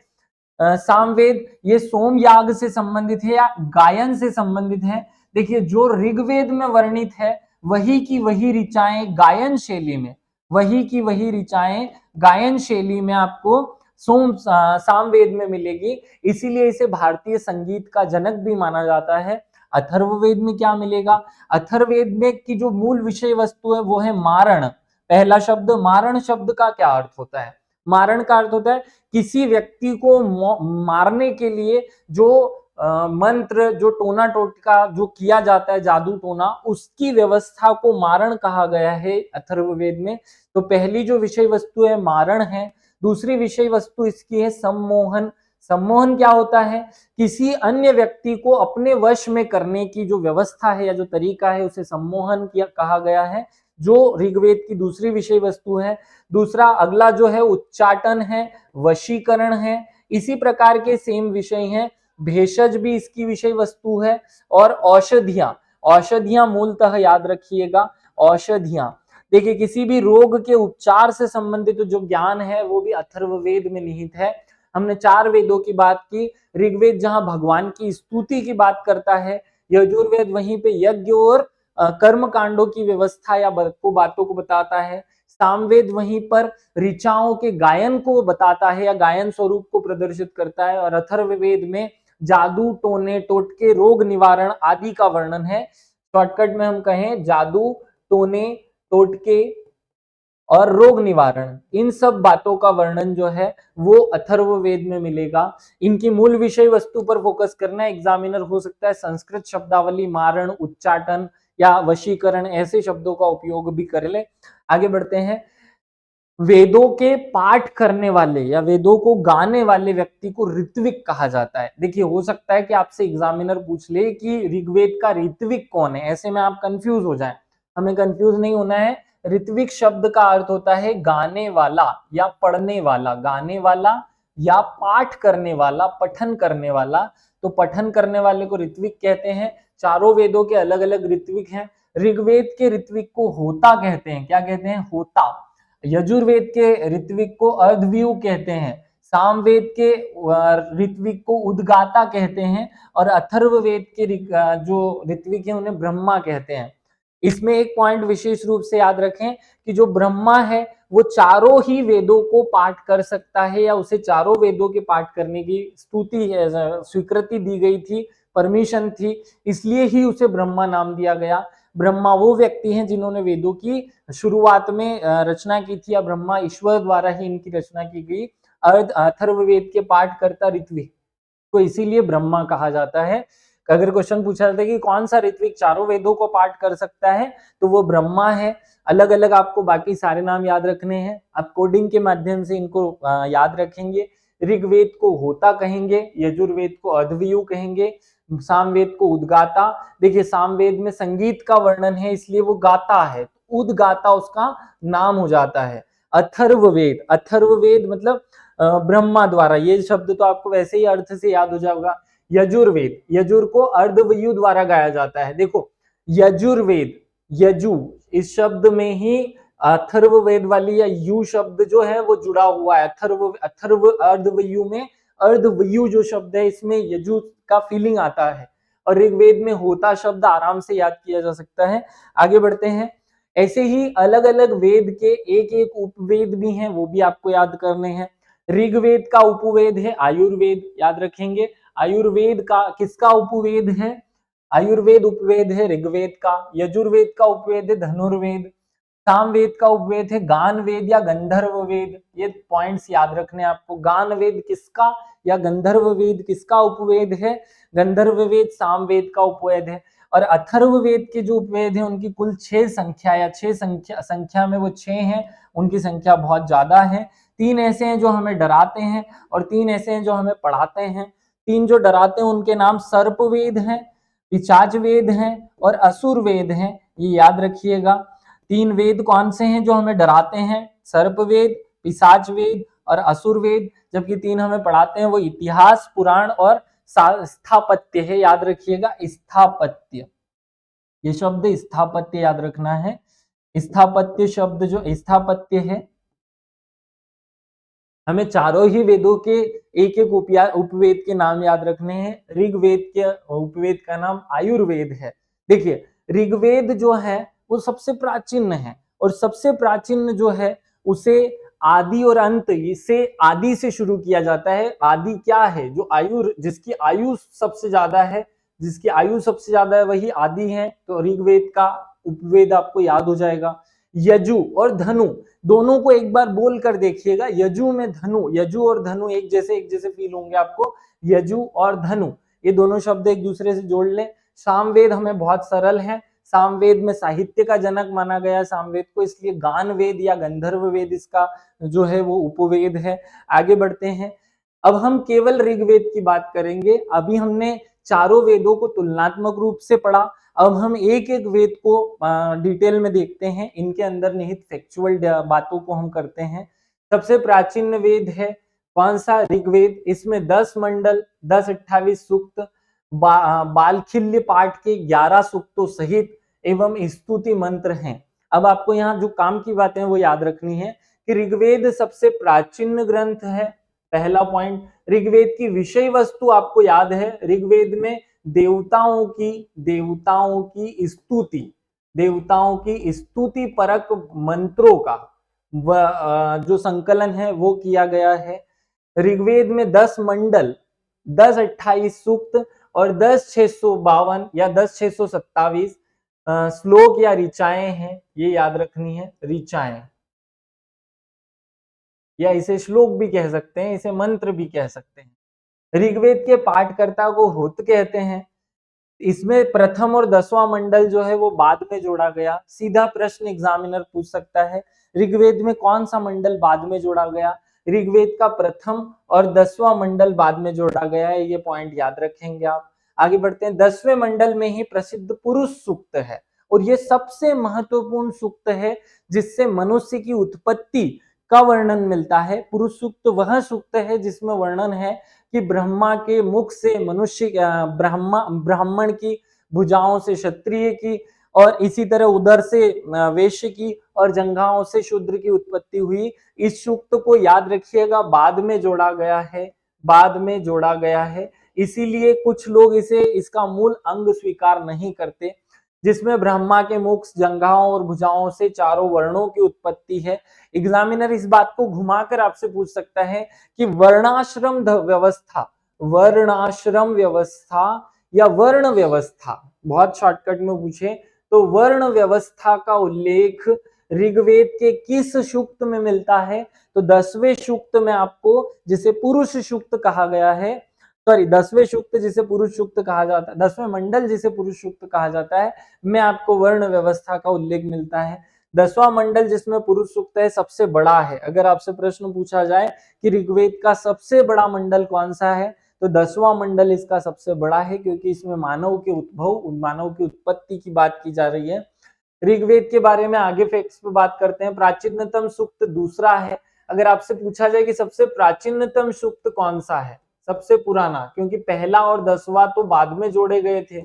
Speaker 1: सामवेद ये सोम याग से संबंधित है या गायन से संबंधित है। देखिए जो ऋग्वेद में वर्णित है वही की वही ऋचाएं गायन शैली में, वही की वही ऋचाएं गायन शैली में आपको सामवेद में मिलेगी। इसीलिए इसे भारतीय संगीत का जनक भी माना जाता है। अथर्ववेद में क्या मिलेगा? अथर्ववेद में की जो मूल विषय वस्तु है वो है मारण। पहला शब्द मारण, शब्द का क्या अर्थ होता है? मारण का अर्थ होता है किसी व्यक्ति को मारने के लिए जो मंत्र, जो टोना टोटका जो किया जाता है, जादू टोना, उसकी व्यवस्था को मारण कहा गया है अथर्ववेद में। तो पहली जो विषय वस्तु है मारण है। दूसरी विषय वस्तु इसकी है सम्मोहन। सम्मोहन क्या होता है? किसी अन्य व्यक्ति को अपने वश में करने की जो व्यवस्था है या जो तरीका है उसे सम्मोहन किया कहा गया है, जो ऋग्वेद की दूसरी विषय वस्तु है। दूसरा अगला जो है उच्चाटन है, वशीकरण है। इसी प्रकार के सेम विषय हैं। भेषज भी इसकी विषय वस्तु है। और औषधियां, औषधियां मूलतः याद रखिएगा, औषधियां देखिए किसी भी रोग के उपचार से संबंधित जो ज्ञान है वो भी अथर्ववेद में निहित है। हमने 4 वेदों की बात की। ऋग्वेद जहां भगवान की स्तुति की बात करता है, यजुर्वेद वहीं पे यज्ञ और कर्म कांडों की व्यवस्था या बातों को बताता है। सामवेद वहीं पर ऋचाओं के गायन को बताता है या गायन स्वरूप को प्रदर्शित करता है। और अथर्ववेद में जादू टोने टोटके रोग निवारण आदि का वर्णन है। शॉर्टकट में हम कहें जादू टोने टोटके और रोग निवारण, इन सब बातों का वर्णन जो है वो अथर्ववेद में मिलेगा। इनकी मूल विषय वस्तु पर फोकस करना। एग्जामिनर हो सकता है संस्कृत शब्दावली मारण, उच्चाटन या वशीकरण ऐसे शब्दों का उपयोग भी कर ले। आगे बढ़ते हैं। वेदों के पाठ करने वाले या वेदों को गाने वाले व्यक्ति को ऋत्विक कहा जाता है। देखिए हो सकता है कि आपसे एग्जामिनर पूछ ले कि ऋग्वेद का ऋत्विक कौन है, ऐसे में आप कंफ्यूज हो जाएं। हमें कंफ्यूज नहीं होना है। ऋत्विक शब्द का अर्थ होता है गाने वाला या पढ़ने वाला, गाने वाला या पाठ करने वाला, पठन करने वाला। तो पठन करने वाले को ऋत्विक कहते हैं। चारों वेदों के अलग अलग ऋत्विक हैं। ऋग्वेद के ऋत्विक को होता कहते हैं। क्या कहते हैं? होता। यजुर्वेद के ऋत्विक को अर्धव्यू कहते हैं। सामवेद के ऋत्विक को उद्गाता कहते हैं। और अथर्ववेद के जो ऋत्विक है उन्हें ब्रह्मा कहते हैं। इसमें एक पॉइंट विशेष रूप से याद रखें कि जो ब्रह्मा है वो चारों ही वेदों को पाठ कर सकता है या उसे चारों वेदों के पाठ करने की स्तुति है, स्वीकृति दी गई थी, परमिशन थी, इसलिए ही उसे ब्रह्मा नाम दिया गया। ब्रह्मा वो व्यक्ति हैं जिन्होंने वेदों की शुरुआत में रचना की थी, या ब्रह्मा ईश्वर द्वारा ही इनकी रचना की गई। अथर्ववेद के पाठ करता ऋत्विक को इसीलिए ब्रह्मा कहा जाता है। अगर क्वेश्चन पूछा जाता है कि कौन सा ऋत्विक चारों वेदों को पाठ कर सकता है, तो वो ब्रह्मा है। अलग अलग आपको बाकी सारे नाम याद रखने हैं, आप कोडिंग के माध्यम से इनको याद रखेंगे। ऋग्वेद को होता कहेंगे, यजुर्वेद को अर्धव्यू कहेंगे, सामवेद को उद्गाता। देखिए सामवेद में संगीत का वर्णन है इसलिए वो गाता है, उद्गाता उसका नाम हो जाता है। अथर्ववेद, अथर्ववेद मतलब ब्रह्मा द्वारा, ये शब्द तो आपको वैसे ही अर्थ से याद हो जाएगा। यजुर्वेद, यजुर को अर्धव्यू द्वारा गाया जाता है। देखो यजुर्वेद, यजु इस शब्द में ही अथर्ववेद वाली या यु शब्द जो है वो जुड़ा हुआ है। अथर्व अर्धव्यू में अर्धव्यू जो शब्द है इसमें यजु का फीलिंग आता है। और ऋग्वेद में होता शब्द आराम से याद किया जा सकता है। आगे बढ़ते हैं। ऐसे ही अलग अलग वेद के एक एक उपवेद भी हैं, वो भी आपको याद करने हैं। ऋग्वेद का उपवेद है आयुर्वेद, याद रखेंगे। आयुर्वेद का किसका उपवेद है? आयुर्वेद उपवेद है ऋग्वेद का। यजुर्वेद का उपवेद है धनुर्वेद। सामवेद का उपवेद है गान वेद या गंधर्व वेद। ये पॉइंट्स याद रखने आपको। गान वेद किसका या गंधर्व वेद किसका उपवेद है? गंधर्व वेद सामवेद का उपवेद है। और अथर्व वेद के जो उपवेद है उनकी कुल 6 संख्या या 6 संख्या में वो 6 हैं, उनकी संख्या बहुत ज्यादा है। 3 ऐसे हैं जो हमें डराते हैं और 3 ऐसे हैं जो हमें पढ़ाते हैं। 3 जो डराते हैं उनके नाम सर्प वेद हैं, पिशाच वेद हैं और असुर वेद हैं, ये याद रखिएगा। 3 वेद कौन से हैं जो हमें डराते हैं? सर्प वेद, पिशाच वेद और असुर वेद। जबकि 3 हमें पढ़ाते हैं वो इतिहास, पुराण और स्थापत्य है, याद रखिएगा स्थापत्य। ये शब्द स्थापत्य याद रखना है। स्थापत्य शब्द जो स्थापत्य है, हमें चारों ही वेदों के एक एक उपवेद के नाम याद रखने हैं। ऋग्वेद के उपवेद का नाम आयुर्वेद है। देखिए ऋग्वेद जो है वो सबसे प्राचीन है और सबसे प्राचीन जो है उसे आदि और अंत इसे आदि से शुरू किया जाता है। आदि क्या है? जो जिसकी आयु सबसे ज्यादा है, जिसकी आयु सबसे ज्यादा है वही आदि है। तो ऋग्वेद का उपवेद आपको याद हो जाएगा। यजु और धनु दोनों को एक बार बोल कर देखिएगा। यजु में धनु, यजु और धनु एक जैसे फील होंगे आपको। यजु और धनु ये दोनों शब्द एक दूसरे से जोड़ लें। सामवेद हमें बहुत सरल है। सामवेद में साहित्य का जनक माना गया है सामवेद को, इसलिए गान वेद या गंधर्व वेद इसका जो है वो उपवेद है। आगे बढ़ते हैं। अब हम केवल ऋग्वेद की बात करेंगे। अभी हमने चारों वेदों को तुलनात्मक रूप से पढ़ा। अब हम एक एक वेद को डिटेल में देखते हैं, इनके अंदर निहित फैक्चुअल बातों को हम करते हैं। सबसे प्राचीन वेद है कौन सा? ऋग्वेद। इसमें 10 मंडल, 10-28 सूक्त, बालखिल्य पाठ के 11 सूक्तों सहित एवं स्तुति मंत्र हैं। अब आपको यहाँ जो काम की बातें हैं वो याद रखनी है कि ऋग्वेद सबसे प्राचीन ग्रंथ है, पहला पॉइंट। ऋग्वेद की विषय वस्तु आपको याद है, ऋग्वेद में देवताओं की स्तुति परक मंत्रों का जो संकलन है वो किया गया है। ऋग्वेद में 10 मंडल, 10-28 सूक्त और 10-652 या 10-627 श्लोक या ऋचाएं हैं, ये याद रखनी है। ऋचाएं या इसे श्लोक भी कह सकते हैं, इसे मंत्र भी कह सकते हैं। ऋग्वेद के पाठकर्ता को होत कहते हैं। इसमें प्रथम और 10वां मंडल जो है वो बाद में जोड़ा गया। सीधा प्रश्न एग्जामिनर पूछ सकता है ऋग्वेद में कौन सा मंडल बाद में जोड़ा गया? ऋग्वेद का प्रथम और 10वां मंडल बाद में जोड़ा गया है, ये पॉइंट याद रखेंगे आप। आगे बढ़ते हैं। 10वें मंडल में ही प्रसिद्ध पुरुष सूक्त है और ये सबसे महत्वपूर्ण सूक्त है जिससे मनुष्य की उत्पत्ति का वर्णन मिलता है। पुरुष सूक्त वह सूक्त है जिसमें वर्णन है कि ब्रह्मा के मुख से मनुष्य, ब्राह्मण की, भुजाओं से क्षत्रिय की और इसी तरह उदर से वैश्य की और जंघाओं से शूद्र की उत्पत्ति हुई। इस सूक्त को याद रखिएगा बाद में जोड़ा गया है। इसीलिए कुछ लोग इसका मूल अंग स्वीकार नहीं करते, जिसमें ब्रह्मा के मुख, जंघाओं और भुजाओं से चारों वर्णों की उत्पत्ति है। एग्जामिनर इस बात को घुमाकर आपसे पूछ सकता है कि वर्णाश्रम व्यवस्था या वर्ण व्यवस्था, बहुत शॉर्टकट में पूछे तो वर्ण व्यवस्था का उल्लेख ऋग्वेद के किस सूक्त में मिलता है? तो 10वें सूक्त में आपको, जिसे पुरुष सूक्त कहा गया है, 10वें सूक्त जिसे पुरुष सूक्त कहा जाता है, 10वें मंडल जिसे पुरुष सूक्त कहा जाता है, में आपको वर्ण व्यवस्था का उल्लेख मिलता है। 10वां मंडल जिसमें पुरुष सूक्त है सबसे बड़ा है। अगर आपसे प्रश्न पूछा जाए कि ऋग्वेद का सबसे बड़ा मंडल कौन सा है, तो 10वां मंडल इसका सबसे बड़ा है, क्योंकि इसमें मानव के उद्भव, मानव की उत्पत्ति की बात की जा रही है। ऋग्वेद के बारे में आगे फैक्ट्स पे बात करते हैं। प्राचीनतम सूक्त दूसरा है। अगर आपसे पूछा जाए कि सबसे प्राचीनतम सूक्त कौन सा है, सबसे पुराना, क्योंकि पहला और 10वां तो बाद में जोड़े गए थे,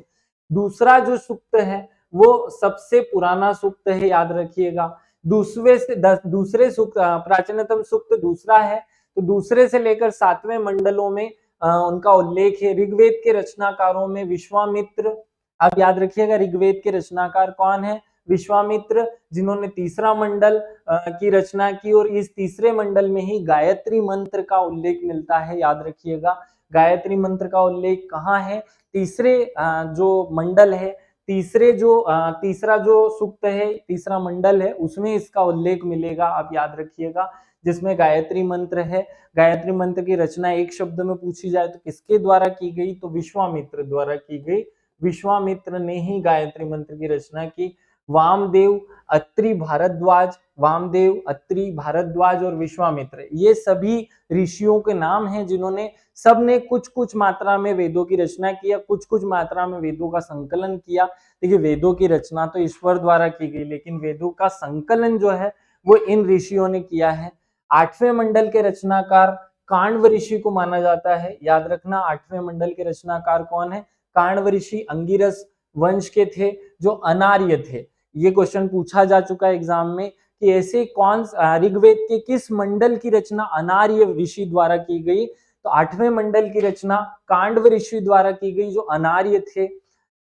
Speaker 1: दूसरा जो सूक्त है वो सबसे पुराना सूक्त है, याद रखिएगा। दूसरे सूक्त, प्राचीनतम सूक्त दूसरा है, तो दूसरे से लेकर 7वें मंडलों में उनका उल्लेख है। ऋग्वेद के रचनाकारों में विश्वामित्र, आप याद रखिएगा ऋग्वेद के रचनाकार कौन है? विश्वामित्र, जिन्होंने तीसरा मंडल की रचना की, और इस तीसरे मंडल में ही गायत्री मंत्र का उल्लेख मिलता है, याद रखिएगा। गायत्री मंत्र का उल्लेख कहाँ है? तीसरे जो मंडल है, तीसरा जो सूक्त है, तीसरा मंडल है, उसमें इसका उल्लेख मिलेगा, आप याद रखिएगा, जिसमें गायत्री मंत्र है। गायत्री मंत्र की रचना एक शब्द में पूछी जाए तो किसके द्वारा की गई, तो विश्वामित्र द्वारा की गई। विश्वामित्र ने ही गायत्री मंत्र की रचना की। वामदेव, अत्रि भारद्वाज, वामदेव, अत्रि भारद्वाज और विश्वामित्र, ये सभी ऋषियों के नाम हैं जिन्होंने सबने कुछ कुछ मात्रा में वेदों की रचना किया, कुछ कुछ मात्रा में वेदों का संकलन किया। देखिए, वेदों की रचना तो ईश्वर द्वारा की गई, लेकिन वेदों का संकलन जो है वो इन ऋषियों ने किया है। 8वें मंडल के रचनाकार काण्व ऋषि को माना जाता है। याद रखना, 8वें मंडल के रचनाकार कौन है? काण्व ऋषि अंगिरस वंश के थे, जो अनार्य थे। ये क्वेश्चन पूछा जा चुका है एग्जाम में कि ऐसे कौन ऋग्वेद के किस मंडल की रचना अनार्य ऋषि द्वारा की गई, तो 8वें मंडल की रचना काण्व ऋषि द्वारा की गई, जो अनार्य थे।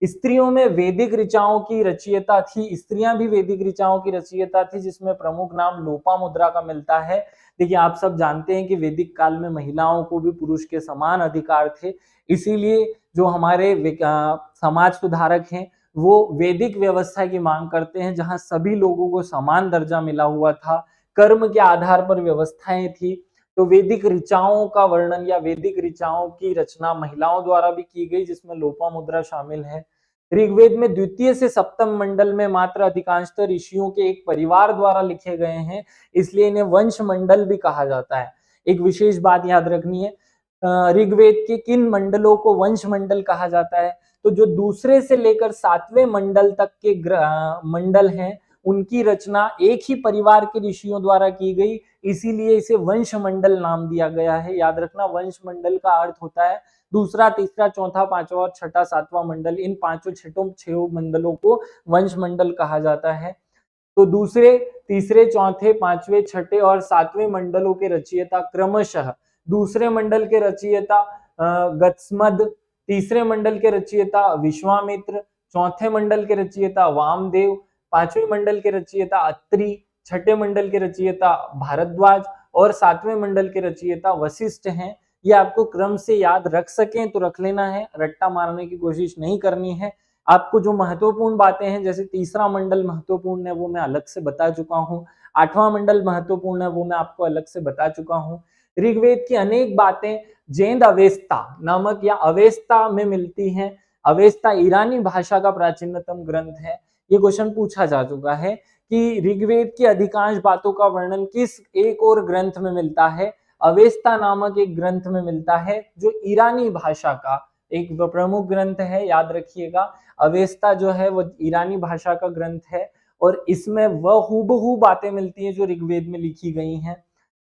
Speaker 1: स्त्रियों में वैदिक ऋचाओं की रचयिता थी, स्त्रियां भी वैदिक ऋचाओं की रचयिता थी, जिसमें प्रमुख नाम लोपामुद्रा का मिलता है। देखिए, आप सब जानते हैं कि वैदिक काल में महिलाओं को भी पुरुष के समान अधिकार थे, इसीलिए जो हमारे समाज सुधारक हैं वो वैदिक व्यवस्था की मांग करते हैं, जहां सभी लोगों को समान दर्जा मिला हुआ था, कर्म के आधार पर व्यवस्थाएं थी। तो वैदिक ऋचाओं का वर्णन या वैदिक ऋचाओं की रचना महिलाओं द्वारा भी की गई, जिसमें लोपामुद्रा शामिल है। ऋग्वेद में द्वितीय से सप्तम मंडल में मात्र अधिकांशतः ऋषियों के एक परिवार द्वारा लिखे गए हैं, इसलिए इन्हें वंश मंडल भी कहा जाता है। एक विशेष बात याद रखनी है, ऋग्वेद के किन मंडलों को वंश मंडल कहा जाता है, तो जो दूसरे से लेकर 7वें मंडल तक के मंडल हैं, उनकी रचना एक ही परिवार के ऋषियों द्वारा की गई, इसीलिए इसे वंश मंडल नाम दिया गया है। याद रखना, वंश मंडल का अर्थ होता है दूसरा, तीसरा, चौथा, पांचवा और छठा, सातवां मंडल, इन पांचों छठों मंडलों को वंश मंडल कहा जाता है। तो दूसरे, तीसरे, चौथे, पांचवें, छठे और सातवें मंडलों के रचयिता क्रमशः, दूसरे मंडल के रचयिता गत्समद, तीसरे मंडल के रचयिता विश्वामित्र, चौथे मंडल के रचयिता वामदेव, पांचवें मंडल के रचयिता अत्रि, छठे मंडल के रचयिता भारद्वाज और सातवें मंडल के रचयिता वशिष्ठ हैं। ये आपको क्रम से याद रख सकें तो रख लेना है, रट्टा मारने की कोशिश नहीं करनी है। आपको जो महत्वपूर्ण बातें हैं, जैसे तीसरा मंडल महत्वपूर्ण है वो मैं अलग से बता चुका हूँ, 8वां मंडल महत्वपूर्ण है वो मैं आपको अलग से बता चुका हूँ। ऋग्वेद की अनेक बातें जैन अवेस्ता नामक या अवेस्ता में मिलती हैं। अवेस्ता ईरानी भाषा का प्राचीनतम ग्रंथ है। ये क्वेश्चन पूछा जा चुका है कि ऋग्वेद की अधिकांश बातों का वर्णन किस एक और ग्रंथ में मिलता है? अवेस्ता नामक एक ग्रंथ में मिलता है, जो ईरानी भाषा का एक प्रमुख ग्रंथ है। याद रखिएगा, अवेस्ता जो है वो ईरानी भाषा का ग्रंथ है और इसमें वह हूबहू बातें मिलती हैं जो ऋग्वेद में लिखी गई हैं।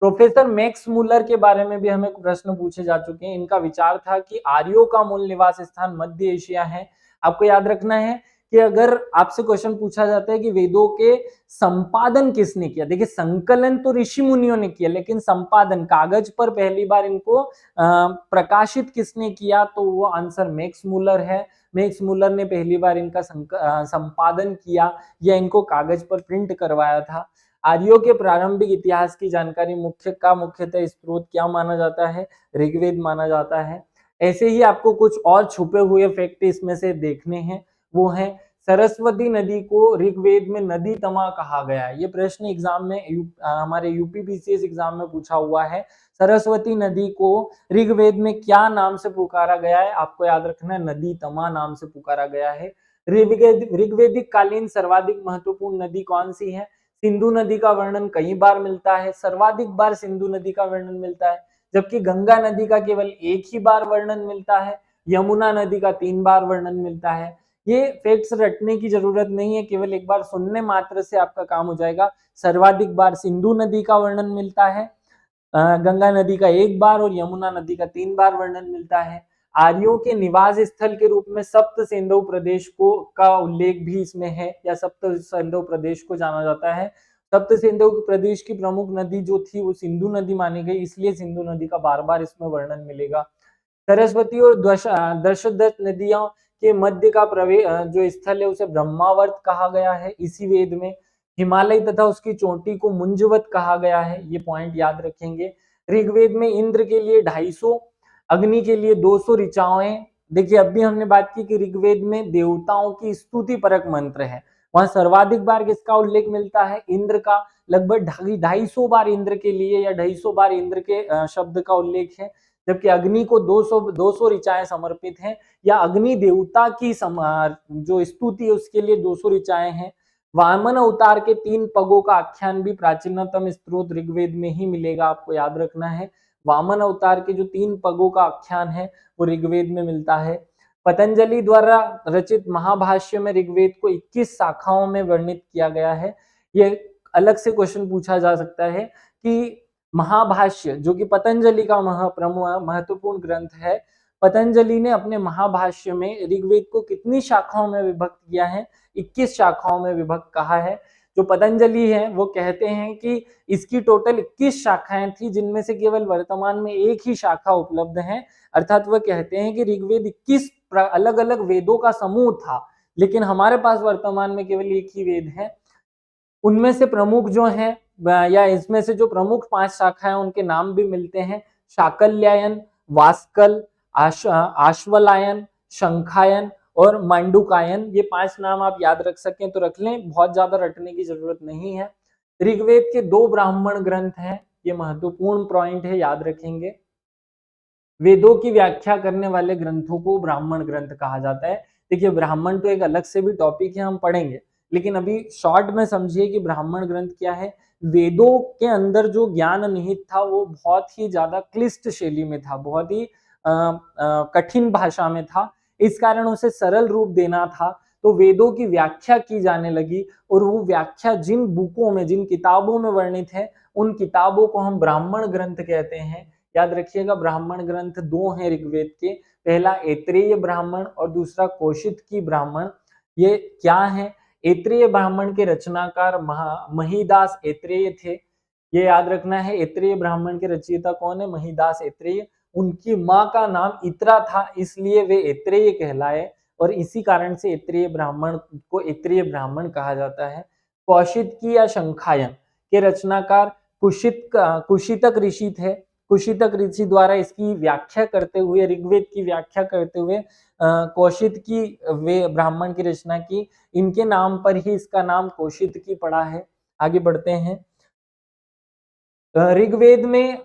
Speaker 1: प्रोफेसर मैक्स मुलर के बारे में भी हमें प्रश्न पूछे जा चुके हैं। इनका विचार था कि आर्यों का मूल निवास स्थान मध्य एशिया है। आपको याद रखना है कि अगर आपसे क्वेश्चन पूछा जाता है कि वेदों के संपादन किसने किया, देखिए संकलन तो ऋषि मुनियों ने किया, लेकिन संपादन कागज पर पहली बार इनको प्रकाशित किसने किया, तो वो आंसर मैक्स मुलर है। मैक्स मुलर ने पहली बार इनका संपादन किया या इनको कागज पर प्रिंट करवाया था। आर्यों के प्रारंभिक इतिहास की जानकारी मुख्यतः स्रोत क्या माना जाता है? ऋग्वेद माना जाता है। ऐसे ही आपको कुछ और छुपे हुए फैक्ट इसमें से देखने हैं, वो है सरस्वती नदी को ऋग्वेद में नदी तमा कहा गया है। ये प्रश्न एग्जाम में हमारे यूपीपीसीएस एग्जाम में पूछा हुआ है। सरस्वती नदी को ऋग्वेद में क्या नाम से पुकारा गया है? आपको याद रखना है, नदी तमा नाम से पुकारा गया है। ऋग्वेदिक कालीन सर्वाधिक महत्वपूर्ण नदी कौन सी है? सिंधु नदी का वर्णन कई बार मिलता है, सर्वाधिक बार सिंधु नदी का वर्णन मिलता है, जबकि गंगा नदी का केवल एक ही बार वर्णन मिलता है। यमुना नदी का 3 बार वर्णन मिलता है। ये फैक्ट्स रटने की जरूरत नहीं है, केवल एक बार सुनने मात्र से आपका काम हो जाएगा। सर्वाधिक बार सिंधु नदी का वर्णन मिलता है, गंगा नदी का 1 बार और यमुना नदी का 3 बार वर्णन मिलता है। आर्यों के निवास स्थल के रूप में सप्त सिंधु प्रदेश को का उल्लेख भी इसमें है, या सप्त सिंधु प्रदेश को जाना जाता है। सप्त सिंधु प्रदेश की प्रमुख नदी जो थी वो सिंधु नदी मानी गई, इसलिए सिंधु नदी का बार बार इसमें वर्णन मिलेगा। सरस्वती और दशरथ नदियों के मध्य का प्रवेश जो स्थल है उसे ब्रह्मावर्त कहा गया है इसी वेद में। हिमालय तथा उसकी चोटी को मुंजवत कहा गया है, ये पॉइंट याद रखेंगे। ऋग्वेद में इंद्र के लिए 250, अग्नि के लिए 200 ऋचाएं देखिए अब भी हमने बात की कि ऋग्वेद में देवताओं की स्तुति परक मंत्र है, वहां सर्वाधिक बार किसका उल्लेख मिलता है, इंद्र का। लगभग 250 बार इंद्र के लिए या 250 बार इंद्र के शब्द का उल्लेख है, जबकि अग्नि को 200 ऋचाएं समर्पित हैं, या अग्नि देवता की जो स्तुति है उसके लिए 200 ऋचाएं हैं। वामन अवतार के 3 पगों का आख्यान भी प्राचीनतम स्त्रोत ऋग्वेद में ही मिलेगा, आपको याद रखना है। वामन अवतार के जो 3 पगों का आख्यान है वो ऋग्वेद में मिलता है। पतंजलि द्वारा रचित महाभाष्य में ऋग्वेद को 21 शाखाओं में वर्णित किया गया है। ये अलग से क्वेश्चन पूछा जा सकता है कि महाभाष्य जो कि पतंजलि का महत्वपूर्ण ग्रंथ है, पतंजलि ने अपने महाभाष्य में ऋग्वेद को कितनी शाखाओं में विभक्त किया है, 21 शाखाओं में विभक्त कहा है। जो पतंजलि है वो कहते हैं कि इसकी टोटल 21 शाखाएं थी, जिनमें से केवल वर्तमान में एक ही शाखा उपलब्ध है। अर्थात वह कहते हैं कि ऋग्वेद 21 अलग अलग वेदों का समूह था, लेकिन हमारे पास वर्तमान में केवल एक ही वेद है। उनमें से प्रमुख जो है या इसमें से जो प्रमुख 5 शाखाएं उनके नाम भी मिलते हैं, शाकल्यायन, वास्कल, आश्वलायन, शंखायन और मांडुकायन। ये 5 नाम आप याद रख सकें तो रख लें, बहुत ज्यादा रटने की जरूरत नहीं है। ऋग्वेद के 2 ब्राह्मण ग्रंथ हैं, ये महत्वपूर्ण पॉइंट है, याद रखेंगे। वेदों की व्याख्या करने वाले ग्रंथों को ब्राह्मण ग्रंथ कहा जाता है। देखिए ब्राह्मण तो एक अलग से भी टॉपिक है, हम पढ़ेंगे, लेकिन अभी शॉर्ट में समझिए कि ब्राह्मण ग्रंथ क्या है। वेदों के अंदर जो ज्ञान निहित था वो बहुत ही ज्यादा क्लिष्ट शैली में था, बहुत ही कठिन भाषा में था, इस कारण उसे सरल रूप देना था। तो वेदों की व्याख्या की जाने लगी, और वो व्याख्या जिन बुकों में, जिन किताबों में वर्णित है, उन किताबों को हम ब्राह्मण ग्रंथ कहते हैं। याद रखिएगा ब्राह्मण ग्रंथ 2 हैं ऋग्वेद के, पहला ऐत्रेय ब्राह्मण और दूसरा कौशितकी ब्राह्मण। ये क्या है, ऐत्रेय ब्राह्मण के रचनाकार महिदास ऐत्रेय थे, ये याद रखना है। ऐत्रेय ब्राह्मण के रचयिता कौन है, महिदास ऐत्रेय। उनकी माँ का नाम इत्रा था, इसलिए वे ऐत्रेय कहलाए, और इसी कारण से ऐत्रेय ब्राह्मण को ऐत्रेय ब्राह्मण कहा जाता है। कौशितकी या शंखायन के रचनाकार कुशितक ऋषि थे। कुशितक ऋषि द्वारा इसकी व्याख्या करते हुए, ऋग्वेद की व्याख्या करते हुए कौशितकी वे ब्राह्मण की रचना की। इनके नाम पर ही इसका नाम कौशितकी पड़ा है। आगे बढ़ते हैं। ऋग्वेद में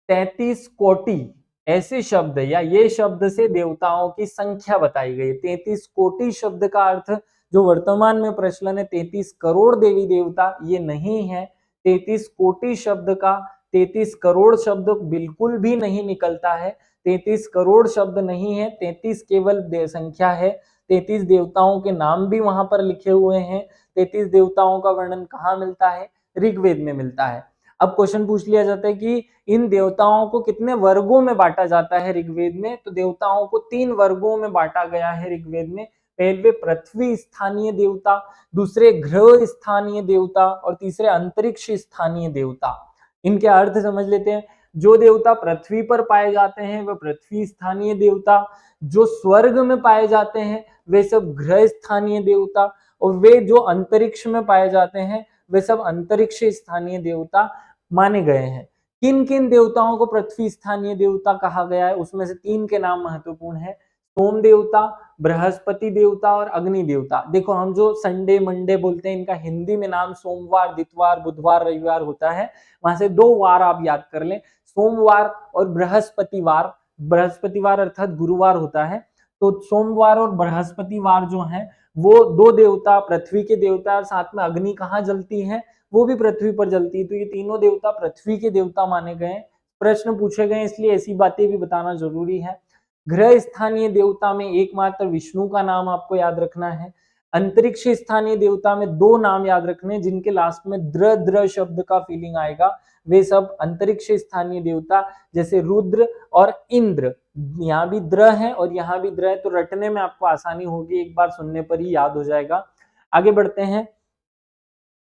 Speaker 1: 33 कोटि ऐसे शब्द या ये शब्द से देवताओं की संख्या बताई गई। 33 कोटि शब्द का अर्थ जो वर्तमान में प्रचलन है 33 करोड़ देवी देवता, ये नहीं है। 33 कोटि शब्द का 33 करोड़ शब्द बिल्कुल भी नहीं निकलता है। 33 करोड़ शब्द नहीं है, 33 केवल संख्या है। 33 देवताओं के नाम भी वहां पर लिखे हुए हैं। 33 देवताओं का वर्णन कहाँ मिलता है, ऋग्वेद में मिलता है। अब क्वेश्चन पूछ लिया जाता है कि इन देवताओं को कितने वर्गों में बांटा जाता है ऋग्वेद में, तो देवताओं को 3 वर्गों में बांटा गया है ऋग्वेद में। पहले पृथ्वी स्थानीय देवता, दूसरे ग्रह स्थानीय देवता, और तीसरे अंतरिक्ष स्थानीय देवता। इनके अर्थ समझ लेते हैं। जो देवता पृथ्वी पर पाए जाते हैं वह पृथ्वी स्थानीय देवता, जो स्वर्ग में पाए जाते हैं वे सब ग्रह स्थानीय देवता, और वे जो अंतरिक्ष में पाए जाते हैं वे सब अंतरिक्ष स्थानीय देवता माने गए हैं। किन किन देवताओं को पृथ्वी स्थानीय देवता कहा गया है, उसमें से 3 के नाम महत्वपूर्ण है, सोम देवता, बृहस्पति देवता और अग्नि देवता। देखो हम जो संडे मंडे बोलते हैं, इनका हिंदी में नाम सोमवार, दितवार, बुधवार, रविवार होता है। वहां से 2 वार आप याद कर लें, सोमवार और बृहस्पतिवार। बृहस्पतिवार अर्थात गुरुवार होता है। तो सोमवार और बृहस्पतिवार जो है वो 2 देवता, पृथ्वी के देवता, और साथ में अग्नि कहाँ जलती है, वो भी पृथ्वी पर जलती है। तो ये तीनों देवता पृथ्वी के देवता माने गए। प्रश्न पूछे गए इसलिए ऐसी बातें भी बताना जरूरी है। ग्रह स्थानीय देवता में एकमात्र विष्णु का नाम आपको याद रखना है। अंतरिक्ष स्थानीय देवता में 2 नाम याद रखने जिनके लास्ट में द्र द्र शब्द का फीलिंग आएगा, वे सब अंतरिक्ष स्थानीय देवता, जैसे रुद्र और इंद्र। यहाँ भी द्र है और यहाँ भी द्र है, तो रटने में आपको आसानी होगी, एक बार सुनने पर ही याद हो जाएगा। आगे बढ़ते हैं।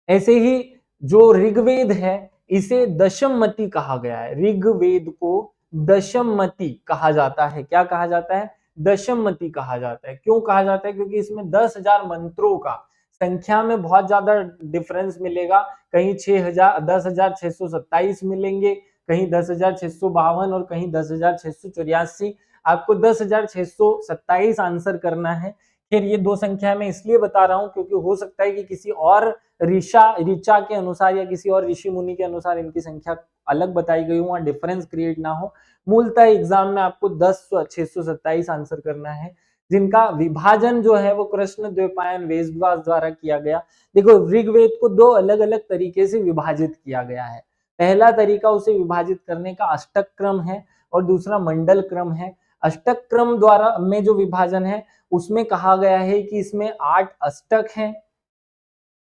Speaker 1: ऐसे ही जो ऋग्वेद है इसे दशममति कहा गया है। ऋग्वेद को दशममति कहा जाता है। क्या कहा जाता है, दशममति कहा जाता है। क्यों कहा जाता है, क्योंकि इसमें 10,000 मंत्रों का संख्या में बहुत ज्यादा डिफरेंस मिलेगा। कहीं 10,627 मिलेंगे, कहीं 10,652 और कहीं 10,684। आपको 10,627 आंसर करना है। फिर ये दो संख्या मैं इसलिए बता रहा हूं क्योंकि हो सकता है कि किसी और ऋचा के अनुसार या किसी और ऋषि मुनि के अनुसार इनकी संख्या अलग बताई गई हो, डिफरेंस क्रिएट ना हो। मूलतः एग्जाम में आपको 10,627 आंसर करना है, जिनका विभाजन जो है वो कृष्ण द्वैपायन वेदव्यास द्वारा किया गया। देखो, ऋग्वेद को दो अलग अलग तरीके से विभाजित किया गया है। पहला तरीका उसे विभाजित करने का अष्टक क्रम है और दूसरा मंडल क्रम है। अष्टक क्रम द्वारा में जो विभाजन है उसमें कहा गया है कि इसमें 8 अष्टक हैं,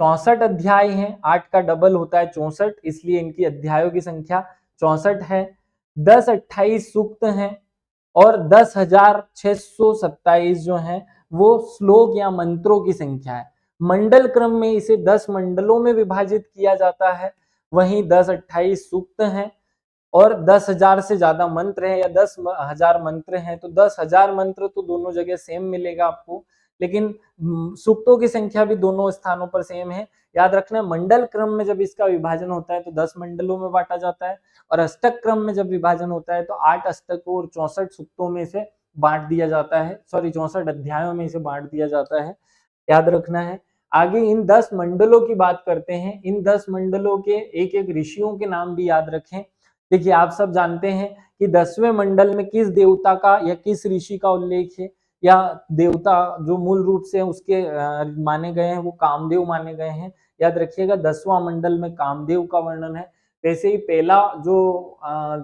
Speaker 1: 64 अध्याय हैं, 8 का डबल होता है 64, इसलिए इनकी अध्यायों की संख्या 64 है। 10-28 सूक्त हैं और 10,627 जो है वो श्लोक या मंत्रों की संख्या है। मंडल क्रम में इसे 10 मंडलों में विभाजित किया जाता है। वहीं 10-28 सूक्त हैं और 10,000 से ज्यादा मंत्र है या 10,000 मंत्र हैं तो 10,000 मंत्र तो दोनों जगह सेम मिलेगा आपको, लेकिन सूक्तों की संख्या भी दोनों स्थानों पर सेम है। याद रखना, मंडल क्रम में जब इसका विभाजन होता है तो 10 मंडलों में बांटा जाता है और अष्टक क्रम में जब विभाजन होता है तो 8 अष्टकों और 64 सूक्तों में इसे बांट दिया जाता है, 64 अध्यायों में इसे बांट दिया जाता है। याद रखना है। आगे इन 10 मंडलों की बात करते हैं। इन 10 मंडलों के एक एक ऋषियों के नाम भी याद रखें। देखिए, आप सब जानते हैं कि 10वें मंडल में किस देवता का या किस ऋषि का उल्लेख है, या देवता जो मूल रूप से उसके माने गए हैं वो कामदेव माने गए हैं। याद रखिएगा, 10वां मंडल में कामदेव का वर्णन है। वैसे ही पहला जो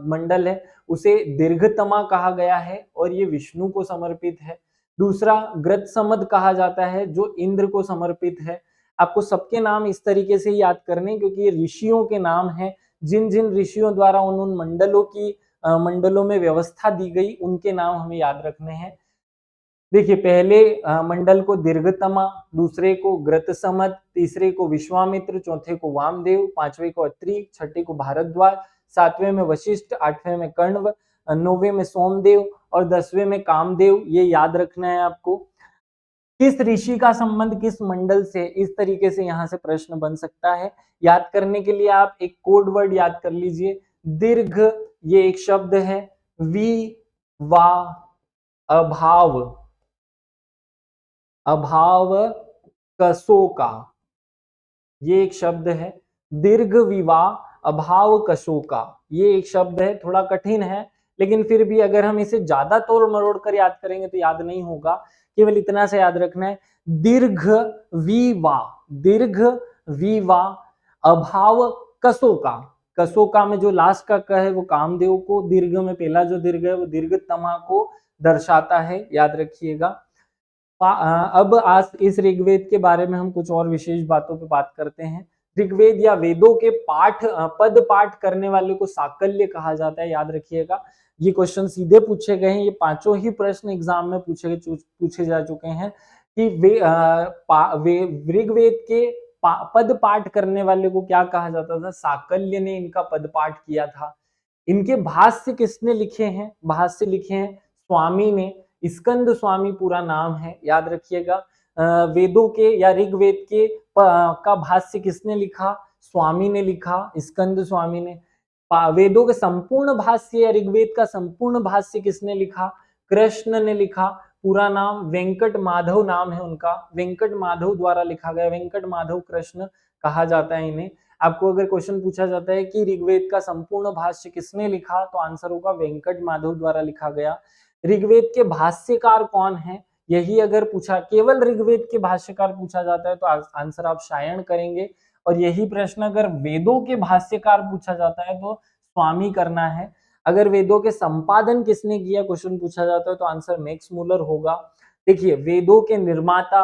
Speaker 1: मंडल है उसे दीर्घतमा कहा गया है और ये विष्णु को समर्पित है। दूसरा ग्रतसमद कहा जाता है जो इंद्र को समर्पित है। आपको सबके नाम इस तरीके से याद करने क्योंकि ये ऋषियों के नाम हैं, जिन जिन ऋषियों द्वारा उन मंडलों में व्यवस्था दी गई उनके नाम हमें याद रखने हैं। देखिए, पहले मंडल को दीर्घतमा, दूसरे को ग्रतसमद, तीसरे को विश्वामित्र, चौथे को वामदेव, पांचवे को अत्रि, छठे को भारद्वाज, सातवें में वशिष्ठ, आठवें में कण्व, नौवें में सोमदेव और 10वें में कामदेव। ये याद रखना है आपको। किस ऋषि का संबंध किस मंडल से, इस तरीके से यहाँ से प्रश्न बन सकता है। याद करने के लिए आप एक कोड वर्ड याद कर लीजिए, दीर्घ, ये एक शब्द है, वि वा अभाव, अभाव कशोका, ये एक शब्द है। दीर्घ विवाह अभाव कशोका, ये एक शब्द है, थोड़ा कठिन है लेकिन फिर भी अगर हम इसे ज्यादा तोड़ मरोड़ कर याद करेंगे तो याद नहीं होगा। केवल इतना से याद रखना है, दीर्घ विवाह, दीर्घ विवाह अभाव कशोका। कशोका में जो लास्ट का क है वो कामदेव को, दीर्घ में पहला जो दीर्घ है वो दीर्घतमा को दर्शाता है। याद रखिएगा। अब आज इस ऋग्वेद के बारे में हम कुछ और विशेष बातों पे बात करते हैं। ऋग्वेद या वेदों के पद पाठ करने वाले को साकल्य कहा जाता है। याद रखिएगा, ये क्वेश्चन सीधे पूछे गए हैं, ये पांचों ही प्रश्न एग्जाम में पूछे जा चुके हैं कि ऋग्वेद के पद पाठ करने वाले को क्या कहा जाता था। साकल्य ने इनका पद पाठ किया था। इनके भाष्य किसने लिखे हैं, भाष्य लिखे हैं स्वामी ने, स्कंद स्वामी पूरा नाम है। याद रखिएगा, वेदों के या ऋग्वेद के का भाष्य किसने लिखा, स्वामी ने लिखा, स्कंद स्वामी ने। वेदों के संपूर्ण भाष्य या ऋग्वेद का संपूर्ण भाष्य किसने लिखा, कृष्ण ने लिखा। पूरा नाम वेंकट माधव नाम है उनका, वेंकट माधव द्वारा लिखा गया, वेंकट माधव कृष्ण कहा जाता है इन्हें। आपको अगर क्वेश्चन पूछा जाता है कि ऋग्वेद का संपूर्ण भाष्य किसने लिखा तो आंसर होगा वेंकट माधव द्वारा लिखा गया। ऋग्वेद के भाष्यकार कौन है, यही अगर पूछा, केवल ऋग्वेद के भाष्यकार पूछा जाता है तो आंसर आप शायन करेंगे, और यही प्रश्न अगर वेदों के भाष्यकार पूछा जाता है तो स्वामी करना है। अगर वेदों के संपादन किसने किया क्वेश्चन पूछा जाता है तो आंसर मैक्स मूलर होगा। देखिए, वेदों के निर्माता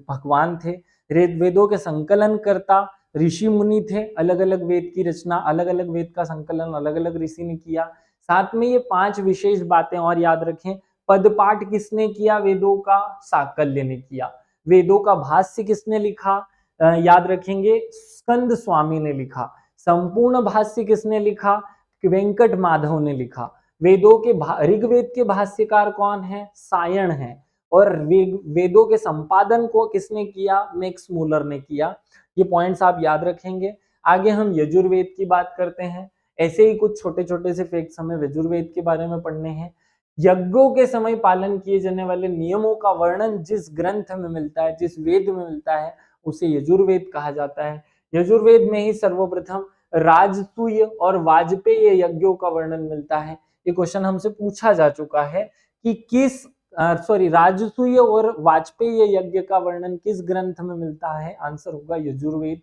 Speaker 1: भगवान थे, वेदों के संकलन करता ऋषि मुनि थे, अलग अलग वेद की रचना, अलग अलग वेद का संकलन अलग अलग ऋषि ने किया। साथ में ये 5 विशेष बातें और याद रखें, पद पाठ किसने किया वेदों का, साकल्य ने किया। वेदों का भाष्य किसने लिखा, याद रखेंगे स्कंद स्वामी ने लिखा। संपूर्ण भाष्य किसने लिखा, वेंकट माधव ने लिखा। वेदों के ऋग्वेद के भाष्यकार कौन है, सायण है, और वेदों के संपादन को किसने किया, मैक्स मूलर ने किया। ये पॉइंट्स आप याद रखेंगे। आगे हम यजुर्वेद की बात करते हैं। ऐसे ही कुछ छोटे छोटे से फैक्ट्स हमें यजुर्वेद के बारे में पढ़ने हैं। यज्ञों के समय पालन किए जाने वाले नियमों का वर्णन जिस ग्रंथ में मिलता है, जिस वेद में मिलता है, उसे यजुर्वेद कहा जाता है। यजुर्वेद में ही सर्वप्रथम राजसूय और वाजपेय यज्ञों का वर्णन मिलता है। ये क्वेश्चन हमसे पूछा जा चुका है कि राजसूय और वाजपेय यज्ञ का वर्णन किस ग्रंथ में मिलता है? आंसर होगा यजुर्वेद।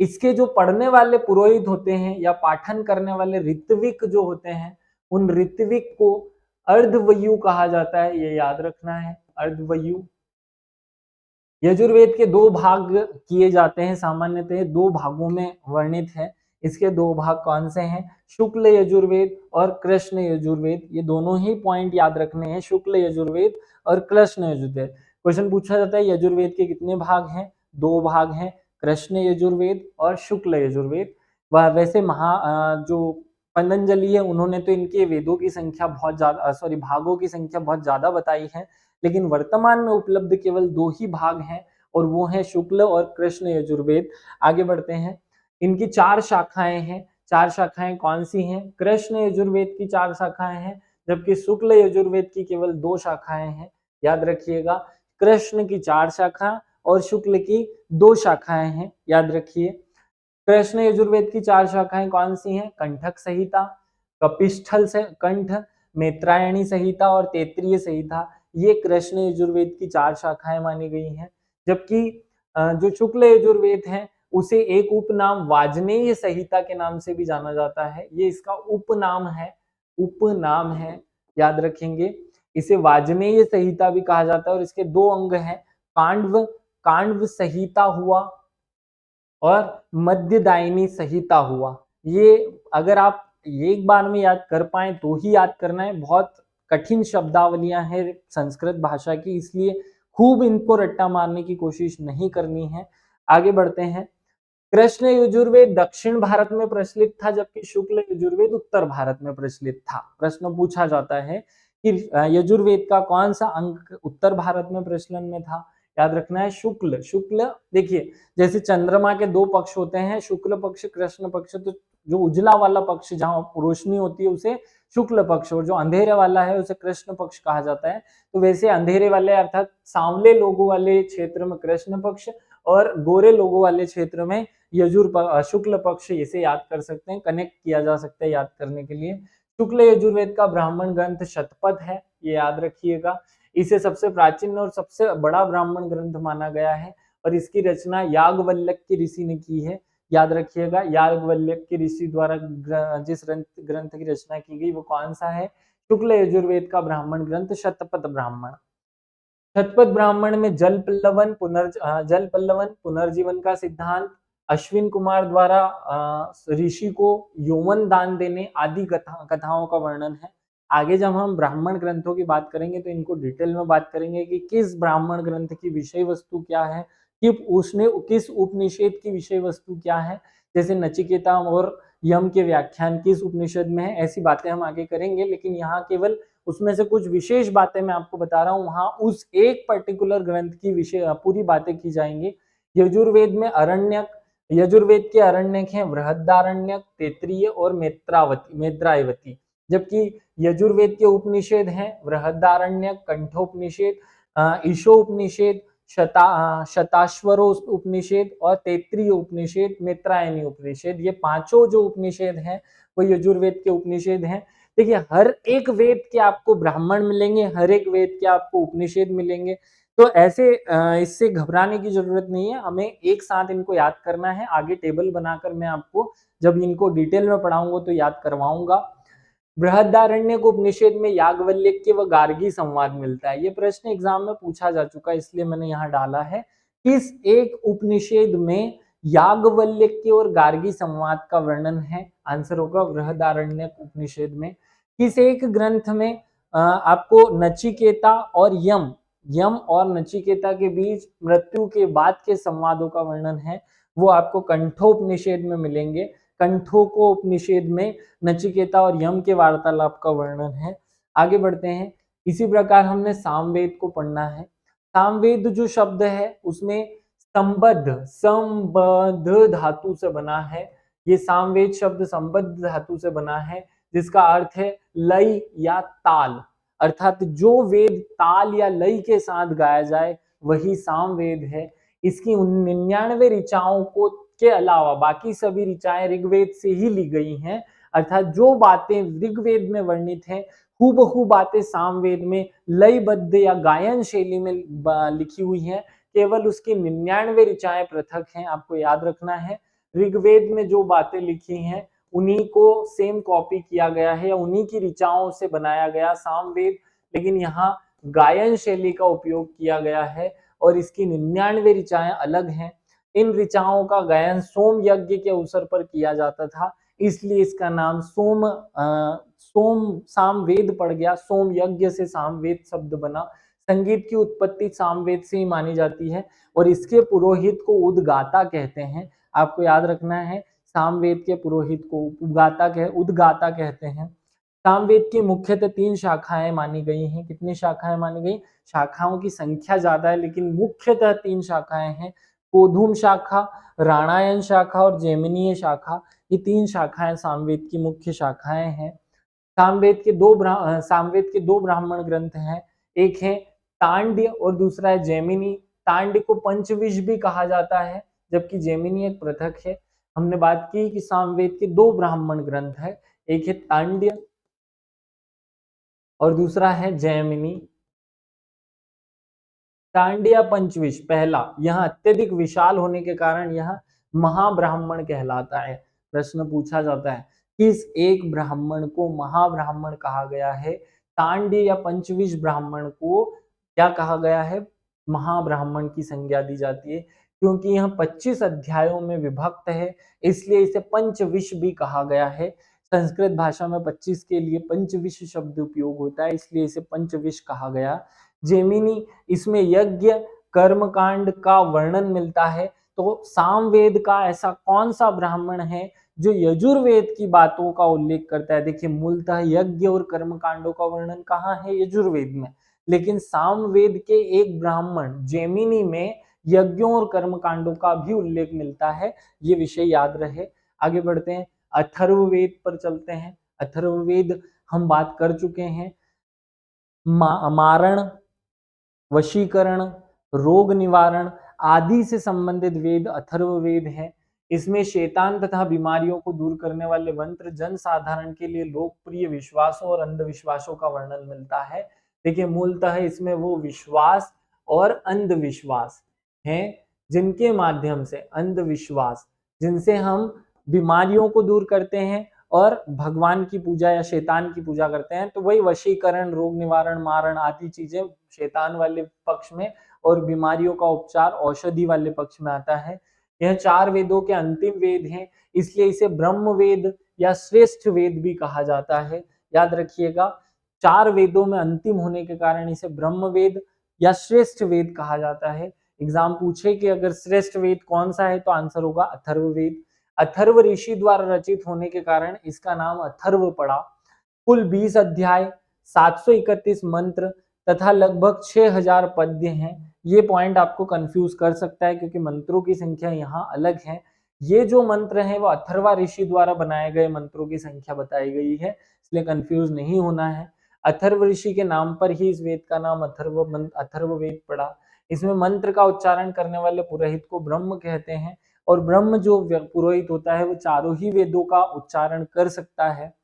Speaker 1: इसके जो पढ़ने वाले पुरोहित होते हैं या पाठन करने वाले ऋत्विक जो होते हैं, उन ऋत्विक को अर्धवयु कहा जाता है, ये याद रखना है, अर्धवयु। यजुर्वेद के दो भाग किए जाते हैं, सामान्यतः दो भागों में वर्णित है। इसके दो भाग कौन से हैं? शुक्ल यजुर्वेद और कृष्ण यजुर्वेद। ये दोनों ही पॉइंट याद रखने हैं, शुक्ल यजुर्वेद और कृष्ण यजुर्वेद। क्वेश्चन पूछा जाता है यजुर्वेद के कितने भाग हैं? दो भाग हैं, कृष्ण यजुर्वेद और शुक्ल यजुर्वेद। वह वैसे जो पतंजलि है उन्होंने तो इनके वेदों की संख्या बहुत ज्यादा भागों की संख्या बहुत ज्यादा बताई है, लेकिन वर्तमान में उपलब्ध केवल दो ही भाग हैं और वो है शुक्ल और कृष्ण यजुर्वेद। आगे बढ़ते हैं। इनकी चार शाखाएं हैं। चार शाखाएं कौन सी हैं? कृष्ण यजुर्वेद की चार शाखाएं हैं, जबकि शुक्ल यजुर्वेद की केवल दो शाखाएं हैं। याद रखिएगा, कृष्ण की चार शाखा और शुक्ल की दो शाखाएं हैं, याद रखिए। कृष्ण यजुर्वेद की चार शाखाएं कौन सी हैं? कंठक संहिता, कपिस्थल से कंठ, मैत्रायणी संहिता और तैत्तिरीय संहिता। ये कृष्ण यजुर्वेद की चार शाखाएं मानी गई हैं। जबकि जो शुक्ल यजुर्वेद है उसे एक उपनाम वाजनेय संहिता के नाम से भी जाना जाता है। ये इसका उपनाम है, उपनाम है, याद रखेंगे। इसे वाजनेय संहिता भी कहा जाता है और इसके दो अंग हैं, कांडव कांडव संहिता हुआ और मध्यदायिनी संहिता हुआ। ये अगर आप एक बार में याद कर पाए तो ही याद करना है, बहुत कठिन शब्दावलियां हैं संस्कृत भाषा की, इसलिए खूब इनको रट्टा मारने की कोशिश नहीं करनी है। आगे बढ़ते हैं। कृष्ण यजुर्वेद दक्षिण भारत में प्रचलित था, जबकि शुक्ल यजुर्वेद उत्तर भारत में प्रचलित था। प्रश्न पूछा जाता है कि यजुर्वेद का कौन सा अंग उत्तर भारत में प्रचलन में था? याद रखना है शुक्ल। शुक्ल देखिए, जैसे चंद्रमा के दो पक्ष होते हैं, शुक्ल पक्ष कृष्ण पक्ष, तो जो उजला वाला पक्ष जहां रोशनी होती है उसे शुक्ल पक्ष, और जो अंधेरे वाला है उसे कृष्ण पक्ष कहा जाता है। तो वैसे अंधेरे वाले अर्थात सांवले लोगों वाले क्षेत्र में कृष्ण पक्ष और गोरे लोगों वाले क्षेत्र में शुक्ल पक्ष, इसे याद कर सकते हैं, कनेक्ट किया जा सकता है याद करने के लिए। शुक्ल यजुर्वेद का ब्राह्मण ग्रंथ शतपथ है, ये याद रखिएगा। इसे सबसे प्राचीन और सबसे बड़ा ब्राह्मण ग्रंथ माना गया है और इसकी रचना याज्ञवल्क्य ऋषि ने की है। याद रखिएगा, याज्ञवल्क्य ऋषि द्वारा जिस ग्रंथ की रचना की गई वो कौन सा है? शुक्ल यजुर्वेद का ब्राह्मण ग्रंथ शतपथ ब्राह्मण। शतपथ ब्राह्मण में जल पल्लवन पुनर्जीवन का सिद्धांत, अश्विन कुमार द्वारा ऋषि को यौवन दान देने आदि कथाओं का वर्णन है। आगे जब हम ब्राह्मण ग्रंथों की बात करेंगे तो इनको डिटेल में बात करेंगे कि किस ब्राह्मण ग्रंथ की विषय वस्तु क्या है, कि उसने किस उपनिषद की विषय वस्तु क्या है। जैसे नचिकेता और यम के व्याख्यान किस उपनिषद में है, ऐसी बातें हम आगे करेंगे, लेकिन यहाँ केवल उसमें से कुछ विशेष बातें मैं आपको बता रहा हूँ। वहां उस एक पर्टिकुलर ग्रंथ की विषय पूरी बातें की जाएंगी। यजुर्वेद में अरण्यक, यजुर्वेद के अरण्यक हैं बृहदारण्यक, तैत्तिरीय और मैत्रायवती, जबकि यजुर्वेद के उपनिषद हैं बृहदारण्यक, कंठोपनिषद, ईशोपनिषद, शताश्वरो उपनिषद और तैत्तिरीय उपनिषद, मैत्रायणी उपनिषद। ये पांचों जो उपनिषद हैं वो यजुर्वेद के उपनिषद हैं। देखिए, हर एक वेद के आपको ब्राह्मण मिलेंगे, हर एक वेद के आपको उपनिषद मिलेंगे, तो ऐसे इससे घबराने की जरूरत नहीं है। हमें एक साथ इनको याद करना है। आगे टेबल बनाकर मैं आपको जब इनको डिटेल में पढ़ाऊंगा तो याद करवाऊंगा। बृहदारण्यक उपनिषद में याज्ञवल्क्य व गार्गी संवाद मिलता है। ये प्रश्न एग्जाम में पूछा जा चुका है, इसलिए मैंने यहाँ डाला है। किस एक उपनिषद में याज्ञवल्क्य और गार्गी संवाद का वर्णन है? आंसर होगा बृहदारण्यक उपनिषद में। किस एक ग्रंथ में आपको नचिकेता और यम और नचिकेता के बीच मृत्यु के बाद के संवादों का वर्णन है? वो आपको कंठोपनिषद में मिलेंगे। कंठोपनिषद में नचिकेता और यम के वार्तालाप का वर्णन है। आगे बढ़ते हैं। इसी प्रकार हमने सामवेद को पढ़ना है। सामवेद जो शब्द है उसमें संबद्ध धातु से बना है। ये सामवेद शब्द संबद्ध धातु से बना है, जिसका अर्थ है लय या ताल, अर्थात जो वेद ताल या लय के साथ गाया जाए वही सामवेद है। इसकी 99 ऋचाओं को के अलावा बाकी सभी ऋचाएं ऋग्वेद से ही ली गई हैं, अर्थात जो बातें ऋग्वेद में वर्णित हैं हूबहू बातें सामवेद में लयबद्ध या गायन शैली में लिखी हुई हैं, केवल उसकी 99 ऋचाएं पृथक हैं। आपको याद रखना है ऋग्वेद में जो बातें लिखी हैं उन्हीं को सेम कॉपी किया गया है या उन्हीं की ऋचाओं से बनाया गया सामवेद, लेकिन यहाँ गायन शैली का उपयोग किया गया है और इसकी 99 ऋचाएं अलग हैं। इन ऋचाओं का गायन सोम यज्ञ के अवसर पर किया जाता था, इसलिए इसका नाम सोम सामवेद पड़ गया। सोम यज्ञ से सामवेद शब्द बना। संगीत की उत्पत्ति सामवेद से ही मानी जाती है और इसके पुरोहित को उद्गाता कहते हैं। आपको याद रखना है सामवेद के पुरोहित को उद्गाता कहते हैं। सामवेद की मुख्यतः 3 शाखाएं मानी गई हैं। कितनी शाखाएं मानी गई? शाखाओं की संख्या ज्यादा है लेकिन मुख्यतः 3 शाखाएं हैं। कोधूम शाखा, राणायन शाखा और जैमिनीय शाखा, ये 3 शाखाएं सामवेद की मुख्य शाखाएं हैं। सामवेद के दो ब्राह्मण ग्रंथ हैं, एक है तांड्य और दूसरा है जैमिनी। तांड्य को पंचविश भी कहा जाता है जबकि जैमिनी एक पृथक है। हमने बात की कि सामवेद के 2 ब्राह्मण ग्रंथ है, एक है तांड्य और दूसरा है जैमिनी। तांड्य पंचविश पहला, यह अत्यधिक विशाल होने के कारण यह महाब्राह्मण कहलाता है। प्रश्न पूछा जाता है किस एक ब्राह्मण को महाब्राह्मण कहा गया है? तांड्य या पंचविश ब्राह्मण को क्या कहा गया है? महाब्राह्मण की संज्ञा दी जाती है। क्योंकि यह 25 अध्यायों में विभक्त है इसलिए इसे पंचविश भी कहा गया है। संस्कृत भाषा में 25 के लिए पंचविश शब्द उपयोग होता है इसलिए इसे पंचविश कहा गया। जैमिनी, इसमें यज्ञ कर्मकांड का वर्णन मिलता है। तो सामवेद का ऐसा कौन सा ब्राह्मण है जो यजुर्वेद की बातों का उल्लेख करता है? देखिए मूलतः यज्ञ और कर्मकांडों का वर्णन कहाँ है? यजुर्वेद में, लेकिन सामवेद के एक ब्राह्मण जैमिनी में यज्ञों और कर्मकांडों का भी उल्लेख मिलता है। ये विषय याद रहे। आगे बढ़ते हैं, अथर्ववेद पर चलते हैं। अथर्ववेद हम बात कर चुके हैं। मारण, वशीकरण, रोग निवारण आदि से संबंधित वेद अथर्ववेद है। इसमें शैतान तथा बीमारियों को दूर करने वाले मंत्र जन साधारण के लिए लोकप्रिय विश्वासों और अंधविश्वासों का वर्णन मिलता है। देखिए मूलतः इसमें वो विश्वास और अंधविश्वास हैं जिनके माध्यम से, अंधविश्वास जिनसे हम बीमारियों को दूर करते हैं और भगवान की पूजा या शैतान की पूजा करते हैं। तो वही वशीकरण, रोग निवारण, मारण आदि चीजें शैतान वाले पक्ष में और बीमारियों का उपचार औषधि वाले पक्ष में आता है। यह 4 वेदों के अंतिम वेद हैं इसलिए इसे ब्रह्म वेद या श्रेष्ठ वेद भी कहा जाता है। याद रखिएगा 4 वेदों में अंतिम होने के कारण इसे ब्रह्म वेद या श्रेष्ठ वेद कहा जाता है। एग्जाम पूछे कि अगर श्रेष्ठ वेद कौन सा है तो आंसर होगा अथर्ववेद। अथर्व ऋषि द्वारा रचित होने के कारण इसका नाम अथर्व पड़ा। कुल 20 अध्याय, 731 मंत्र तथा लगभग 6000 पद्य हैं। ये पॉइंट आपको कंफ्यूज कर सकता है क्योंकि मंत्रों की संख्या यहाँ अलग है। ये जो मंत्र हैं वो अथर्वा ऋषि द्वारा बनाए गए मंत्रों की संख्या बताई गई है, इसलिए कंफ्यूज नहीं होना है। अथर्व ऋषि के नाम पर ही इस वेद का नाम अथर्ववेद पड़ा। इसमें मंत्र का उच्चारण करने वाले पुरोहित को ब्रह्म कहते हैं और ब्रह्म जो पुरोहित होता है वो चारों ही वेदों का उच्चारण कर सकता है।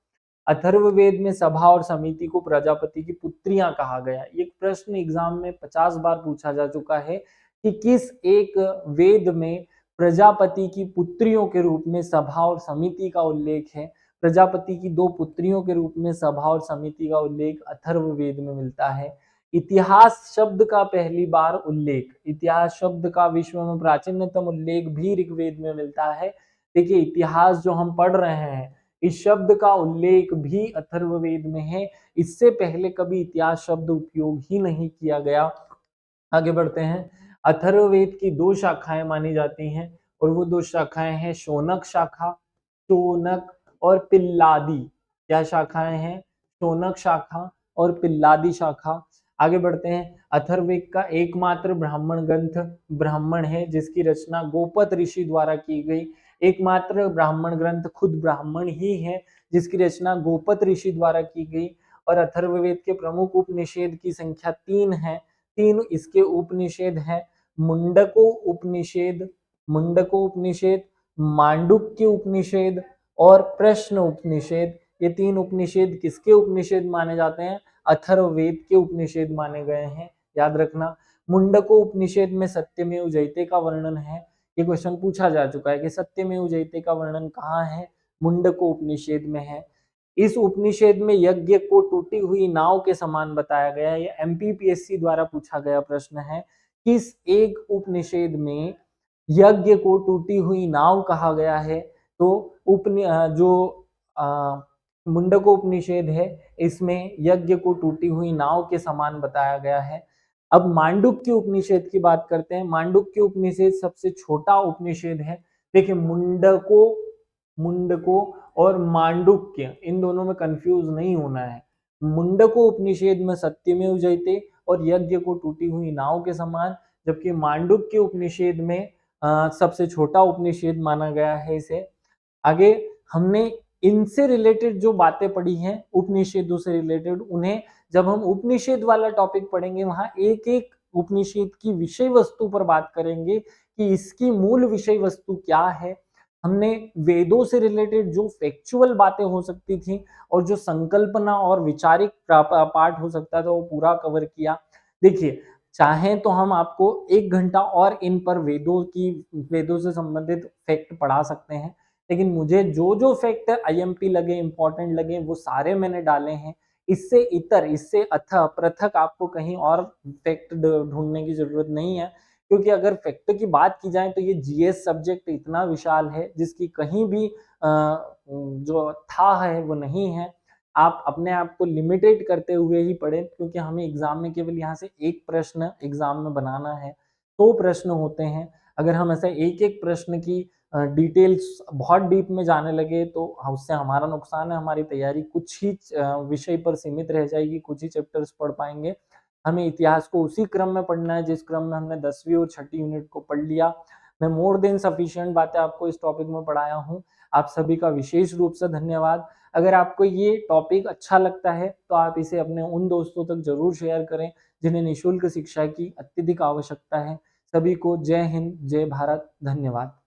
Speaker 1: अथर्ववेद में सभा और समिति को प्रजापति की पुत्रियां कहा गया। ये प्रश्न एग्जाम में 50 बार पूछा जा चुका है कि किस एक वेद में प्रजापति की पुत्रियों के रूप में सभा और समिति का उल्लेख है। प्रजापति की 2 पुत्रियों के रूप में सभा और समिति का उल्लेख अथर्ववेद में मिलता है। इतिहास शब्द का पहली बार उल्लेख, इतिहास शब्द का विश्व में प्राचीनतम उल्लेख भी ऋग्वेद में मिलता है। देखिए इतिहास जो हम पढ़ रहे हैं इस शब्द का उल्लेख भी अथर्ववेद में है। इससे पहले कभी इतिहास शब्द उपयोग ही नहीं किया गया। आगे बढ़ते हैं, अथर्ववेद की 2 शाखाएं मानी जाती हैं और वो 2 शाखाएं हैं शौनक शाखा, शौनक और पिल्लादी। क्या शाखाएं हैं? शौनक शाखा और पिल्लादी शाखा। आगे बढ़ते हैं, अथर्ववेद का एकमात्र ब्राह्मण ग्रंथ ब्राह्मण है जिसकी रचना गोपत ऋषि द्वारा की गई। एकमात्र ब्राह्मण ग्रंथ खुद ब्राह्मण ही है जिसकी रचना गोपत ऋषि द्वारा की गई और अथर्ववेद के प्रमुख उपनिषद की संख्या 3 है। 3 इसके उपनिषद हैं, मुंडको उपनिषद, मांडुक्य उपनिषद और प्रश्न उपनिषद। ये 3 उपनिषद किसके उपनिषद माने जाते हैं? अथर्ववेद के उपनिषद माने गए हैं, याद रखना। मुंडको उपनिषद में सत्यमेव जयते का वर्णन है। ये क्वेश्चन पूछा जा चुका है कि सत्यमेव जयते का वर्णन कहाँ है? मुंडको उपनिषद में है। इस उपनिषद में यज्ञ को टूटी हुई नाव के समान बताया गया है। ये एमपीपीएससी द्वारा पूछा गया प्रश्न है। किस एक उपनिषद में यज्ञ को टूटी हुई नाव कहा गया है? तो मुंडको उपनिषद है, इसमें यज्ञ को टूटी हुई नाव के समान बताया गया है। अब मांडुक्य उपनिषद की बात करते हैं। मांडुक्य उपनिषद सबसे छोटा उपनिषद है। देखिए, मुंडको और मांडुक्य, इन दोनों में कंफ्यूज नहीं होना है। मुंडको उपनिषद में सत्यमेव जयते और यज्ञ को टूटी हुई नाव के समान, जबकि मांडुक्य उपनिषद में सबसे छोटा उपनिषद माना गया है इसे। आगे हमने इनसे रिलेटेड जो बातें पढ़ी हैं, उपनिषदों से रिलेटेड, उन्हें जब हम उपनिषद वाला टॉपिक पढ़ेंगे, वहां एक एक उपनिषद की विषय वस्तु पर बात करेंगे कि इसकी मूल विषय वस्तु क्या है। हमने वेदों से रिलेटेड जो फैक्चुअल बातें हो सकती थी और जो संकल्पना और विचारिक पार्ट हो सकता था, वो पूरा कवर किया। देखिए, चाहें तो हम आपको 1 घंटा और इन पर वेदों से संबंधित फैक्ट पढ़ा सकते हैं, लेकिन मुझे जो जो फैक्ट आईएमपी लगे, इंपॉर्टेंट लगे, वो सारे मैंने डाले हैं। इससे पृथक आपको कहीं और फैक्ट ढूंढने की जरूरत नहीं है, क्योंकि अगर फैक्ट की बात की जाए तो ये जीएस सब्जेक्ट इतना विशाल है जिसकी कहीं भी जो था है वो नहीं है। आप अपने आप को लिमिटेड करते हुए ही पढ़ें, क्योंकि हमें एग्जाम में केवल यहाँ से एक प्रश्न एग्जाम में बनाना है। 100 प्रश्न होते हैं। अगर हम ऐसे एक एक प्रश्न की डिटेल्स बहुत डीप में जाने लगे तो उससे हमारा नुकसान है, हमारी तैयारी कुछ ही विषय पर सीमित रह जाएगी, कुछ ही चैप्टर्स पढ़ पाएंगे। हमें इतिहास को उसी क्रम में पढ़ना है जिस क्रम में हमने 10वीं और 6ठी यूनिट को पढ़ लिया। मैं मोर देन सफिशिएंट बातें आपको इस टॉपिक में पढ़ाया हूँ। आप सभी का विशेष रूप से धन्यवाद। अगर आपको ये टॉपिक अच्छा लगता है तो आप इसे अपने उन दोस्तों तक जरूर शेयर करें जिन्हें निःशुल्क शिक्षा की अत्यधिक आवश्यकता है। सभी को जय हिंद, जय भारत, धन्यवाद।